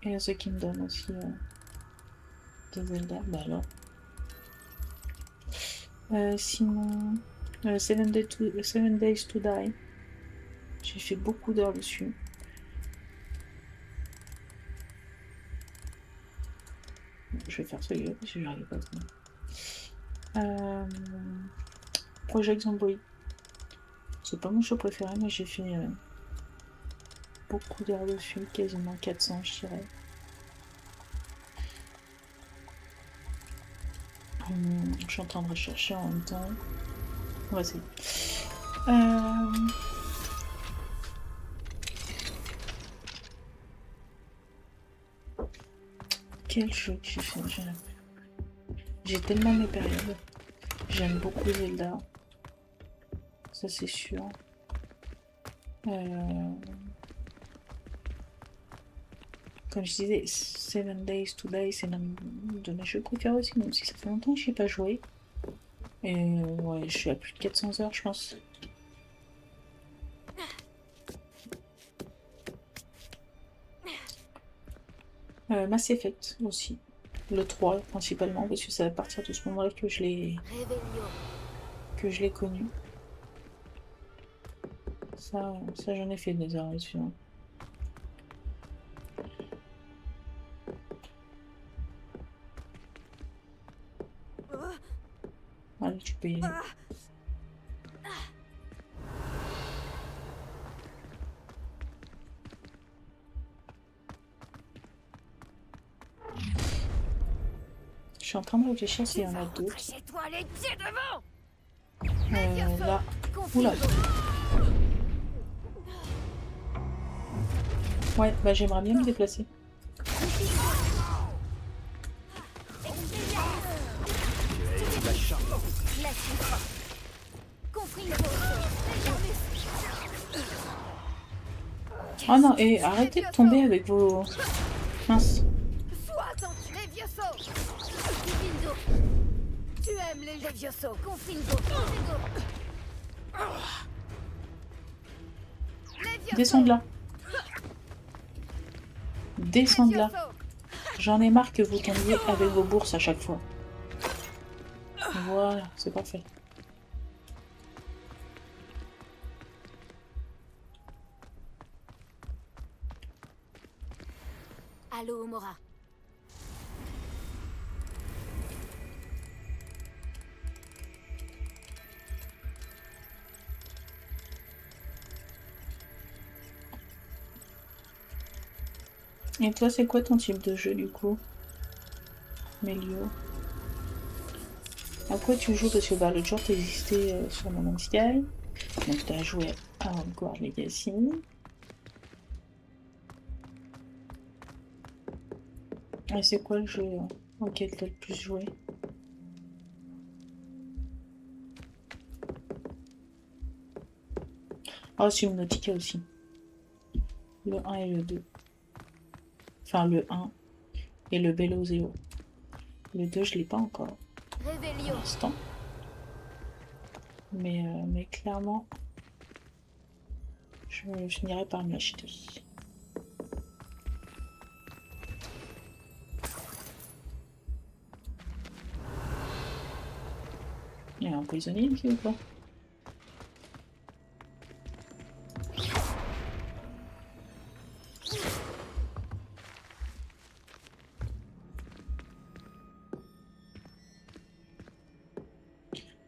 Et The Kingdom aussi. De Zelda, bah alors. Sinon, Seven Days to Die. J'ai fait beaucoup d'heures dessus. Je vais faire celui-là parce que j'arrive pas à trouver. Project Zomboid. C'est pas mon jeu préféré, mais j'ai fait beaucoup d'heures dessus, quasiment 400, je dirais. Je suis en train de rechercher en même temps. On va essayer. Quel jeu que j'ai fait? J'ai tellement mes périodes. J'aime beaucoup Zelda. Ça c'est sûr. Comme je disais, Seven Days to Die, c'est l'un de mes jeux préférés aussi, même si ça fait longtemps que je n'y ai pas joué. Et ouais, je suis à plus de 400 heures, je pense. Mass Effect aussi. Le 3 principalement, parce que c'est à partir de ce moment-là que je l'ai connu. Ça j'en ai fait des heures dessus. Hein. Allez, tu peux y aller. Je suis en train de réfléchir s'il y en a d'autres. Là. Oula. Ouais, bah j'aimerais bien me déplacer. Oh non, et arrêtez de tomber avec vos... Mince. Tu aimes les Levioso, Descends de là. Descends de là. J'en ai marre que vous tombiez avec vos bourses à chaque fois. Voilà, c'est parfait. Allô, Mora. Et toi, c'est quoi ton type de jeu du coup, Mélio? À quoi tu joues? Parce que bah, l'autre jour, t'existais sur No Man's Sky. Donc t'as joué à Hogwarts Legacy. Et c'est quoi le jeu auquel t'as le plus joué? Oh, Subnautica aussi. Le 1 et le 2. Enfin, le 1 et le Bellozeo. Le 2, je l'ai pas encore. Pour l'instant. Mais clairement, je finirai par me l'acheter. Il y a un prisonnier ici ou pas?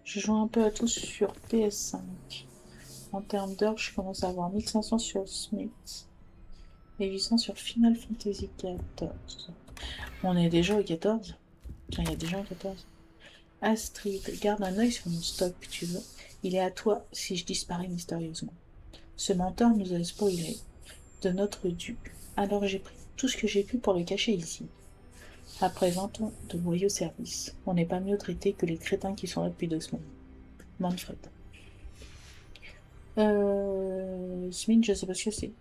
Je joue un peu à tous sur PS5. En termes d'heures, je commence à avoir 1500 sur Smith et 800 sur Final Fantasy XIV. On est déjà au 14. Tiens, il y a déjà un 14. Astrid, garde un œil sur mon stock, tu veux. Il est à toi si je disparais mystérieusement. Ce menteur nous a spoilé de notre dû. Alors j'ai pris tout ce que j'ai pu pour le cacher ici. Après 20 ans de loyaux services, on n'est pas mieux traité que les crétins qui sont là depuis 2 semaines. Manfred. Smith, je sais pas ce que c'est.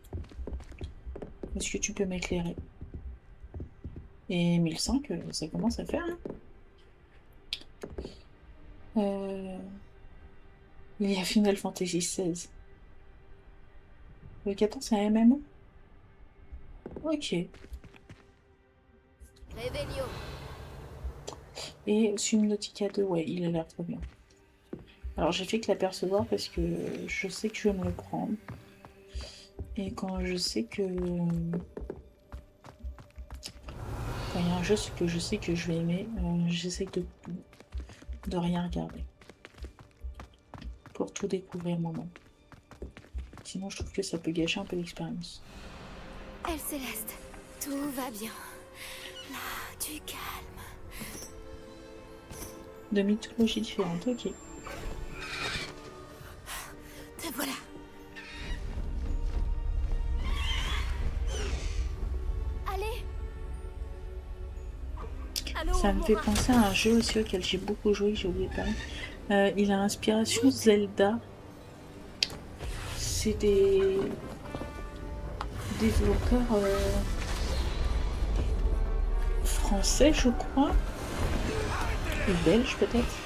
Est-ce que tu peux m'éclairer? Et 1005, ça commence à faire, hein. Il y a Final Fantasy XVI. Le 14, c'est un MMO? Ok. Revelio. Et Subnautica 2, ouais, il a l'air trop bien. Alors j'ai fait que l'apercevoir parce que je sais que je vais me le prendre. Et quand je sais que... Quand il y a un jeu que je sais que je vais aimer, j'essaie de rien regarder. Pour tout découvrir moi-même. Sinon je trouve que ça peut gâcher un peu l'expérience. Elle Céleste, tout va bien. Là, du calme. De mythologies différentes, ok. Te voilà. Allez. Allô, Ça me fait Aurora. penser à un jeu aussi auquel j'ai beaucoup joué, j'ai oublié de parler. Il a inspiration Zelda. C'est des développeurs français, je crois. Ou belges peut-être.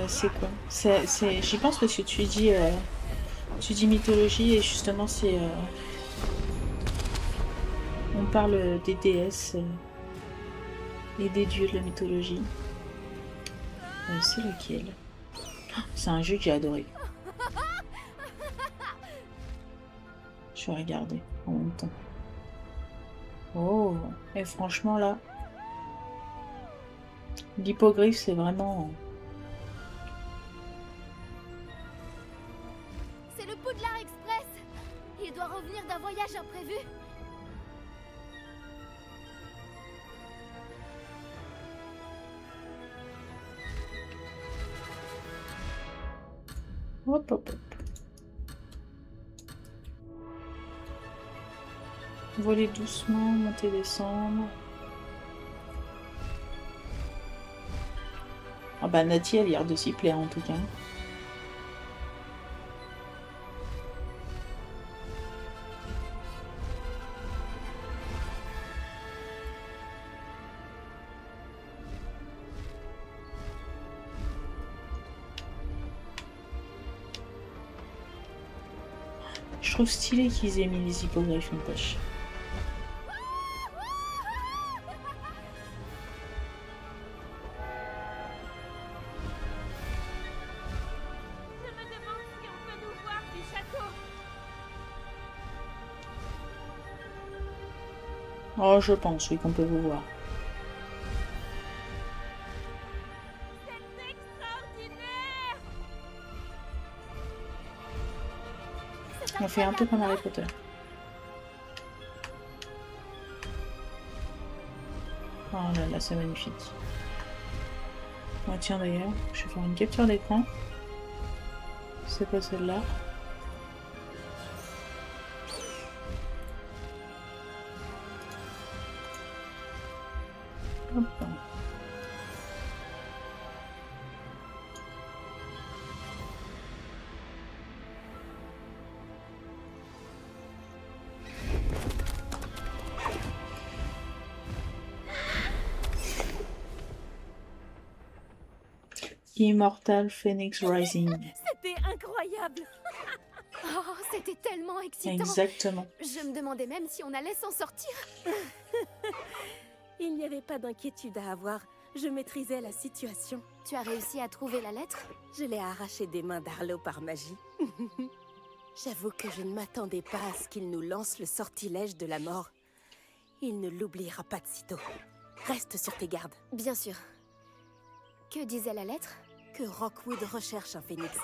C'est quoi? J'y pense parce que tu dis mythologie et justement c'est... on parle des déesses et des dieux de la mythologie. C'est lequel? C'est un jeu que j'ai adoré. Je vais regarder en même temps. Oh, et franchement là, l'hippogriffe c'est vraiment... C'est le Poudlard Express. Il doit revenir d'un voyage imprévu. Hop, hop, hop. Voler doucement, monter, descendre. Ah bah Nati, elle a l'air de s'y plaire en tout cas. Je trouve stylé qu'ils aient mis les hippogriffes en poche. Je me demande si on peut nous voir du château. Oh, je pense, oui, qu'on peut vous voir. C'est extraordinaire. On fait un peu comme Harry Potter. Oh là là, c'est magnifique. Ah, tiens d'ailleurs, je vais faire une capture d'écran. C'est pas celle-là. Hop. Immortal Phoenix Rising. C'était incroyable. Oh, c'était tellement excitant. Exactement. Je me demandais même si on allait s'en sortir. Il n'y avait pas d'inquiétude à avoir. Je maîtrisais la situation. Tu as réussi à trouver la lettre? Je l'ai arrachée des mains d'Arlo par magie. J'avoue que je ne m'attendais pas à ce qu'il nous lance le sortilège de la mort. Il ne l'oubliera pas de sitôt. Reste sur tes gardes. Bien sûr. Que disait la lettre? Que Rockwood recherche un phénix.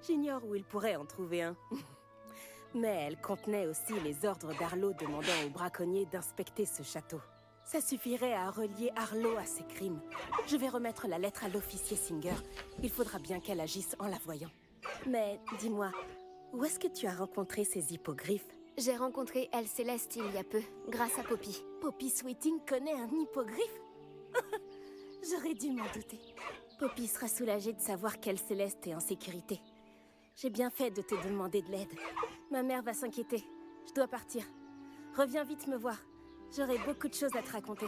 J'ignore où il pourrait en trouver un. Mais elle contenait aussi les ordres d'Arlo demandant aux braconniers d'inspecter ce château. Ça suffirait à relier Arlo à ses crimes. Je vais remettre la lettre à l'officier Singer. Il faudra bien qu'elle agisse en la voyant. Mais dis-moi, où est-ce que tu as rencontré ces hippogriffes? J'ai rencontré Elle Céleste il y a peu, grâce à Poppy. Poppy Sweeting connaît un hippogriffe? J'aurais dû m'en douter. Poppy sera soulagée de savoir qu'Elle Céleste est en sécurité. J'ai bien fait de te demander de l'aide. Ma mère va s'inquiéter. Je dois partir. Reviens vite me voir. J'aurai beaucoup de choses à te raconter.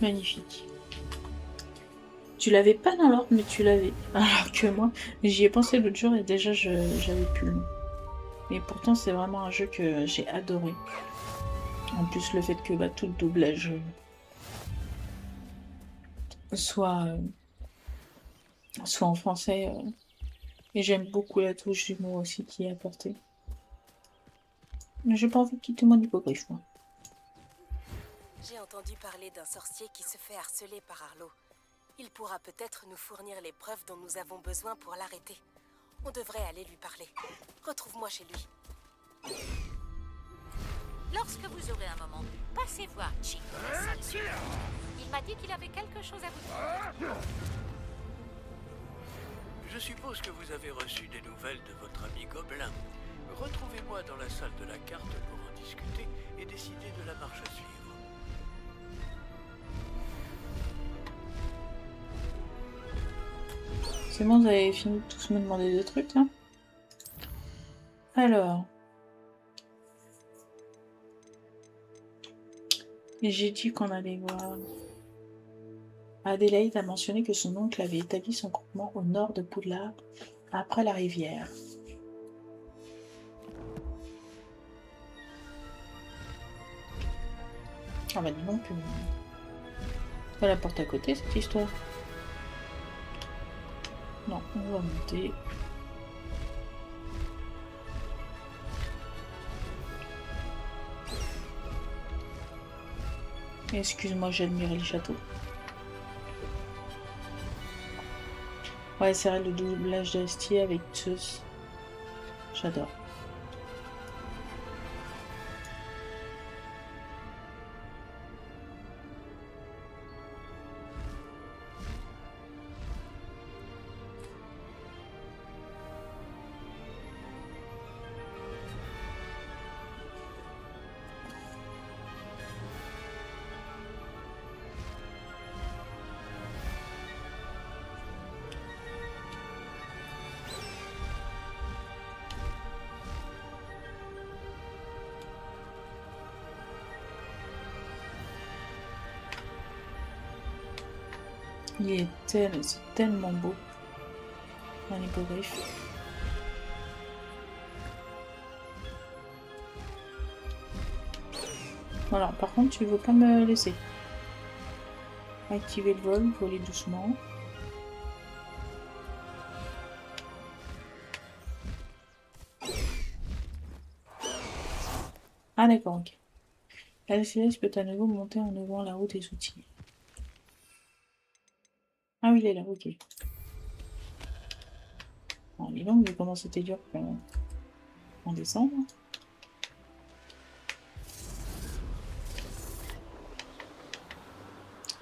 Magnifique. Tu l'avais pas dans l'ordre, mais tu l'avais. Alors que moi, j'y ai pensé l'autre jour et déjà j'avais plus le nom. Et pourtant, c'est vraiment un jeu que j'ai adoré. En plus, le fait que tout le doublage soit en français. Et j'aime beaucoup la touche d'humour aussi qui est apportée. Mais j'ai pas envie de quitter mon hippogriffe, moi. J'ai entendu parler d'un sorcier qui se fait harceler par Arlo. Il pourra peut-être nous fournir les preuves dont nous avons besoin pour l'arrêter. On devrait aller lui parler. Retrouve-moi chez lui. Lorsque vous aurez un moment, passez voir Chico, la salle suivante. Il m'a dit qu'il avait quelque chose à vous dire. Je suppose que vous avez reçu des nouvelles de votre ami Gobelin. Retrouvez-moi dans la salle de la carte pour en discuter et décider de la marche à suivre. C'est bon, vous avez fini de tous me demander des trucs, hein? Alors... Et j'ai dit qu'on allait voir... Adélaïde a mentionné que son oncle avait établi son campement au nord de Poudlard, après la rivière. Ah bah dis donc, pas la porte à côté cette histoire. Non, on va monter. Excuse-moi, j'ai admiré le château. Ouais, c'est vrai, le doublage d'Astier avec Zeus. J'adore. C'est tellement beau. Un hippogriffe. Voilà, par contre, tu veux pas me laisser. Activer le vol, voler doucement. Ah d'accord, ok. La Céleste peut à nouveau monter en ouvrant la route des outils. Ah oui, il est là, ok. Bon, dis donc, vu comment c'était dur en décembre.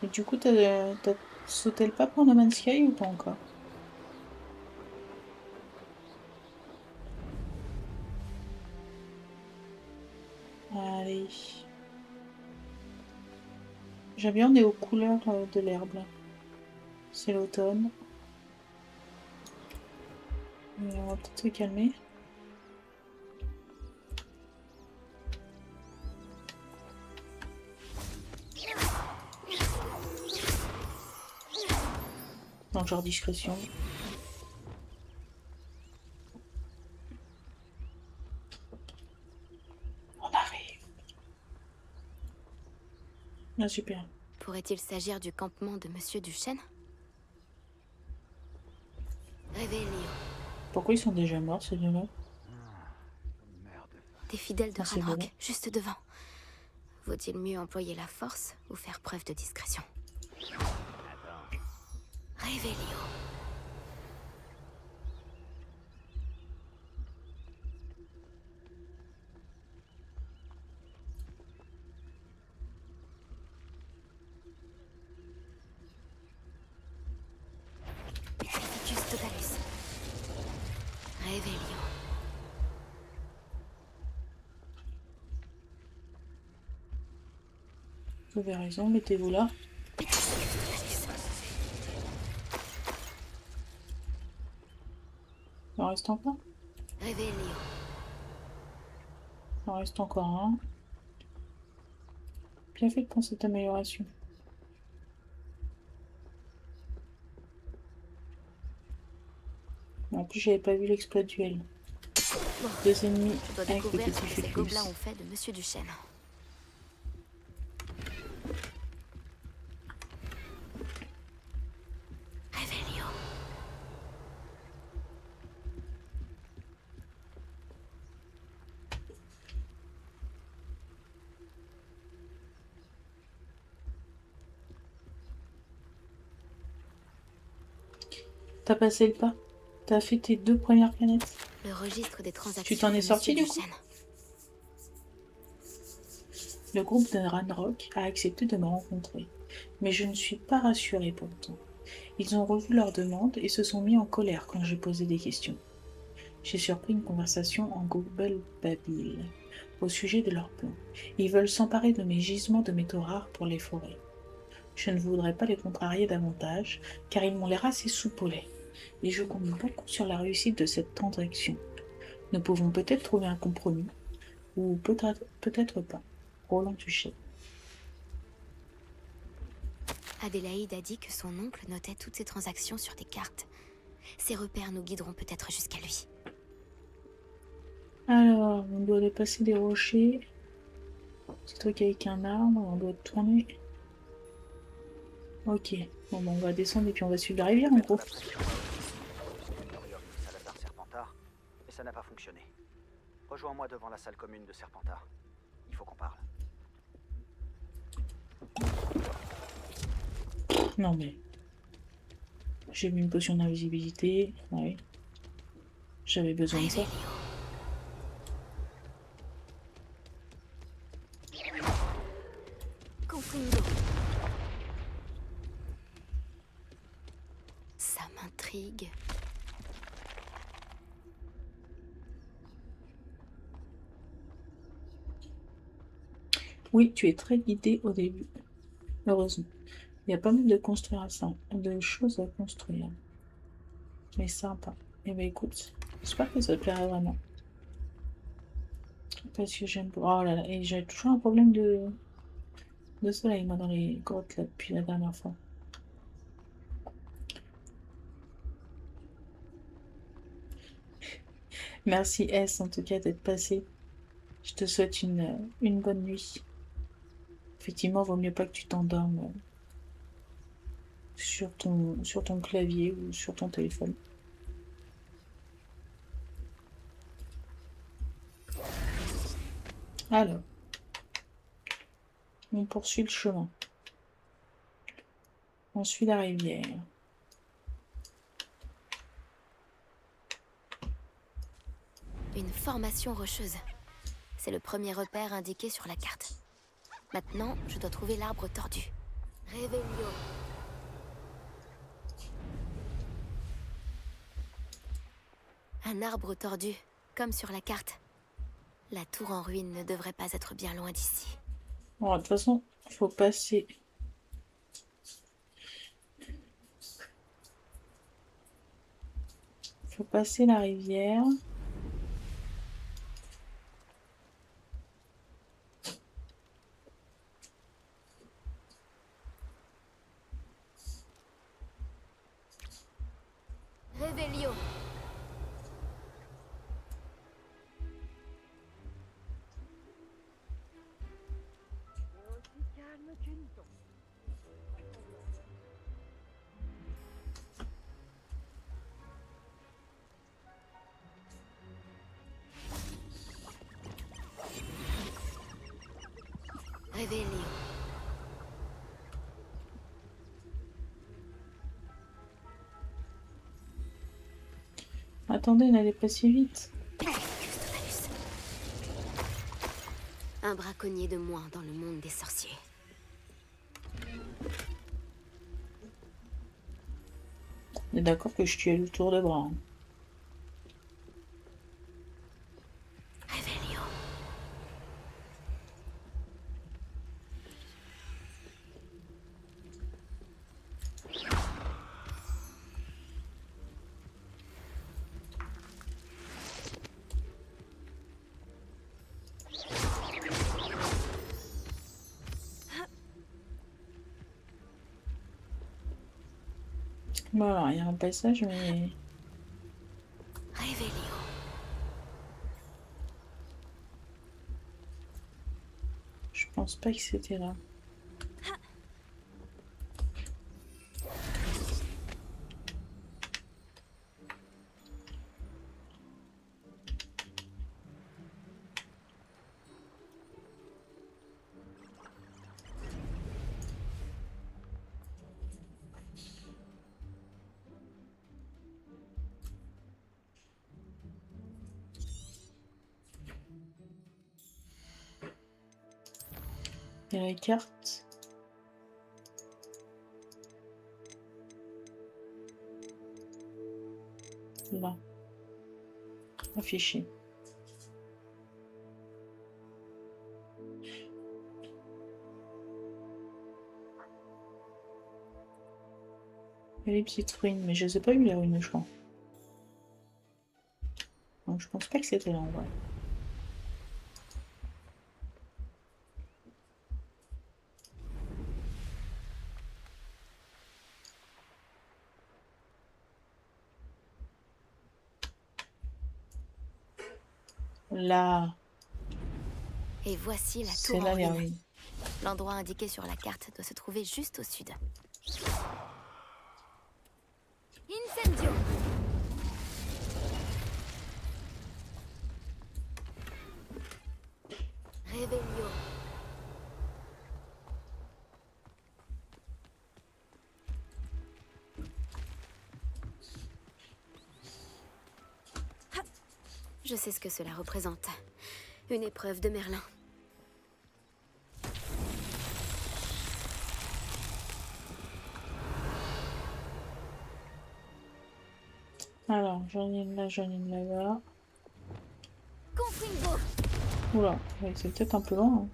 Et du coup, t'as sauté le pas pour No Man's Sky ou pas encore? Allez. J'aime bien, on est aux couleurs de l'herbe là. C'est l'automne. On va peut-être se calmer. Donc genre discrétion. On arrive. Ah super. Pourrait-il s'agir du campement de Monsieur Duchesne? Réveille Léo. Pourquoi ils sont déjà morts ces deux-là? Des fidèles de Ah, c'est Ranrock, bon. juste devant. Vaut-il mieux employer la force ou faire preuve de discrétion? Attends. Révélio. Petrificus totalus. Révélio. Vous avez raison, mettez-vous là. Il en reste encore? Révélio. Il en reste encore un. Bien fait pour cette amélioration. En plus, j'avais pas vu l'exploit duel. Bon, 2 ennemis je dois avec le découvrir petit ce que ces fucus. gobelins ont fait de Monsieur Duchesne. Révélio. T'as passé le pas? T'as fait tes 2 premières planètes? Le registre des transactions. Tu t'en es de sorti, Monsieur du coup? Duchesne. Le groupe de Ranrock a accepté de me rencontrer, mais je ne suis pas rassurée pourtant. Ils ont revu leur demande et se sont mis en colère quand j'ai posé des questions. J'ai surpris une conversation en Google Babil au sujet de leur plan. Ils veulent s'emparer de mes gisements de métaux rares pour les forêts. Je ne voudrais pas les contrarier davantage, car ils m'ont l'air assez soupolés, et je compte beaucoup sur la réussite de cette transaction. Nous pouvons peut-être trouver un compromis, ou peut-être pas. Roland Tuchet. Adélaïde a dit que son oncle notait toutes ses transactions sur des cartes. Ces repères nous guideront peut-être jusqu'à lui. Alors, on doit dépasser des rochers. Petit truc avec un arbre, on doit tourner. Ok, bon, on va descendre et puis on va suivre la rivière en gros. Salazar Serpentard, mais ça n'a pas fonctionné. Rejoins-moi devant la salle commune de Serpentard. Il faut qu'on parle. Non mais... J'ai mis une potion d'invisibilité, ouais. J'avais besoin de ça. Confringo. Ça m'intrigue. Oui, tu es très guidé au début. Heureusement. Il y a pas mal de de choses à construire. Mais sympa. Eh ben écoute, j'espère que ça te plaira vraiment. Parce que j'aime... Oh là là, et j'ai toujours un problème de soleil, moi, dans les grottes, là, depuis la dernière fois. Merci S, en tout cas, d'être passé. Je te souhaite une bonne nuit. Effectivement, vaut mieux pas que tu t'endormes sur ton clavier ou sur ton téléphone. Alors, on poursuit le chemin. On suit la rivière. Une formation rocheuse. C'est le premier repère indiqué sur la carte. Maintenant, je dois trouver l'arbre tordu. Révélio. Un arbre tordu, comme sur la carte. La tour en ruine ne devrait pas être bien loin d'ici. Bon, de toute façon, il faut passer. Faut passer la rivière. Révélio. Réveillez. Attendez, n'allez pas si vite. Un braconnier de moins dans le monde des sorciers. On est d'accord que je tue le tour de bras. Hein. Réveillez. Voilà, il y a un passage, mais... Réveillez. Je pense pas que c'était là. Il y a la carte. Là. Affiché. Il y a les petites ruines, mais je sais pas où les ruines, je crois. Donc je pense pas que c'était là en vrai. Là. Et voici la C'est tour là en les ruine. ruines. L'endroit indiqué sur la carte doit se trouver juste au sud. Incendio! Réveillio. Je sais ce que cela représente. Une épreuve de Merlin. Alors, j'en ai une là, j'en ai une là-bas. Confringo! Oula, ouais, c'est peut-être un peu loin. Hein.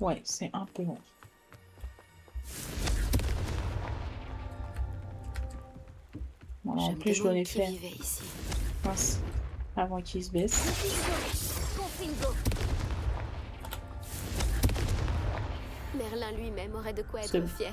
Ouais, c'est un peu loin. Voilà, en plus, je dois les faire. Mince. Avant qu'ils se baissent. Merlin lui-même aurait de quoi être fier.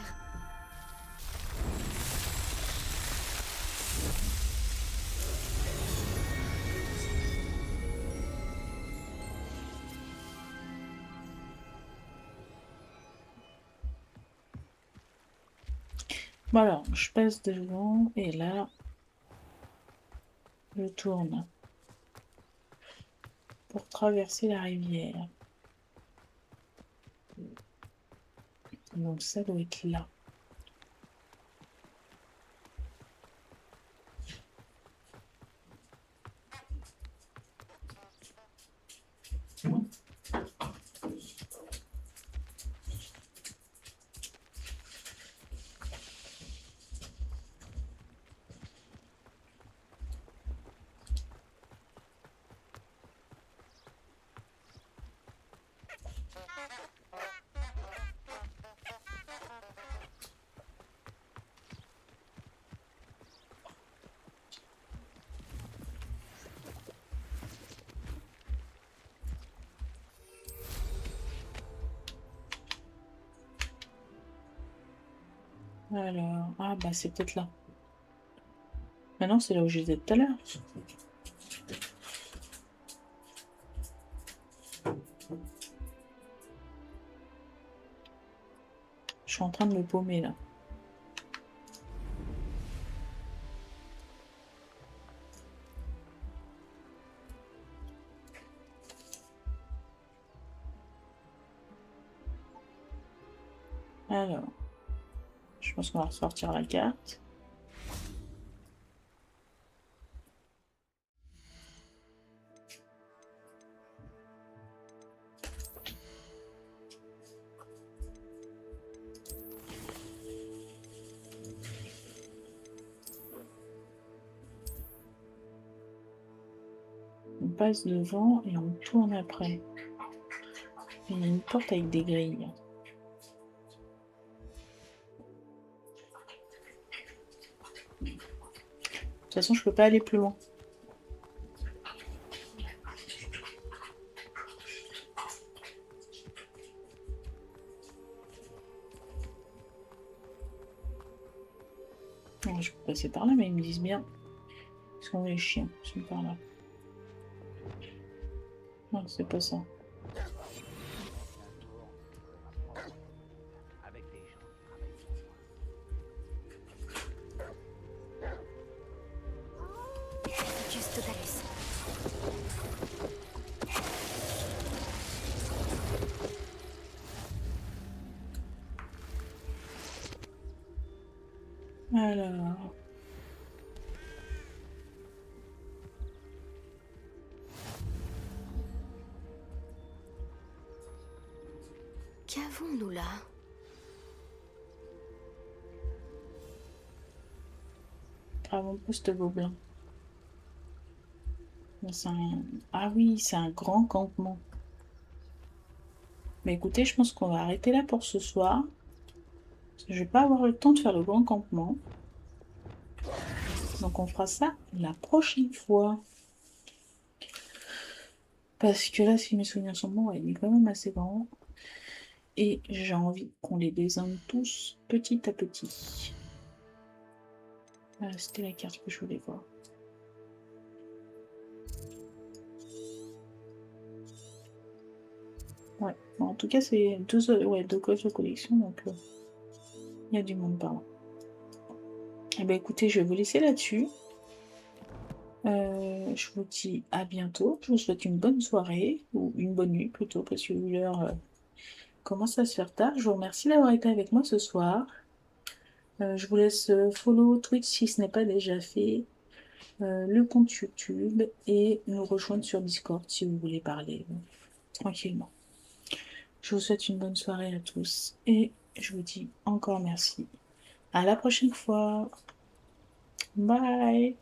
Bon alors, je passe devant et là, je tourne pour traverser la rivière. Donc ça doit être là. Alors, ah bah c'est peut-être là. Maintenant c'est là où j'étais tout à l'heure. Je suis en train de me paumer là. Alors, je pense qu'on va ressortir la carte. On passe devant et on tourne après. Il y a une porte avec des grilles. De toute façon, je peux pas aller plus loin. Alors, je peux passer par là, mais ils me disent bien. Ils sont les chiens, ils sont par là. Non, c'est pas ça. Avec des gens qui travaillent pour moi. Juste Totalus. Alors... Qu'avons-nous là? Avant-poste Gobelin. Ah oui, c'est un grand campement. Mais écoutez, je pense qu'on va arrêter là pour ce soir. Parce que je vais pas avoir le temps de faire le grand campement. Donc on fera ça la prochaine fois. Parce que là, si mes souvenirs sont bons, il est quand même assez grand. Et j'ai envie qu'on les désigne tous petit à petit. C'était la carte que je voulais voir. Ouais, bon, en tout cas, c'est deux coffres de collection, donc il y a du monde par là. Eh bien, écoutez, je vais vous laisser là-dessus. Je vous dis à bientôt. Je vous souhaite une bonne soirée, ou une bonne nuit plutôt, parce que l'heure commence à se faire tard. Je vous remercie d'avoir été avec moi ce soir. Je vous laisse follow Twitch si ce n'est pas déjà fait, le compte YouTube et nous rejoindre sur Discord si vous voulez parler tranquillement. Je vous souhaite une bonne soirée à tous et je vous dis encore merci. À la prochaine fois. Bye.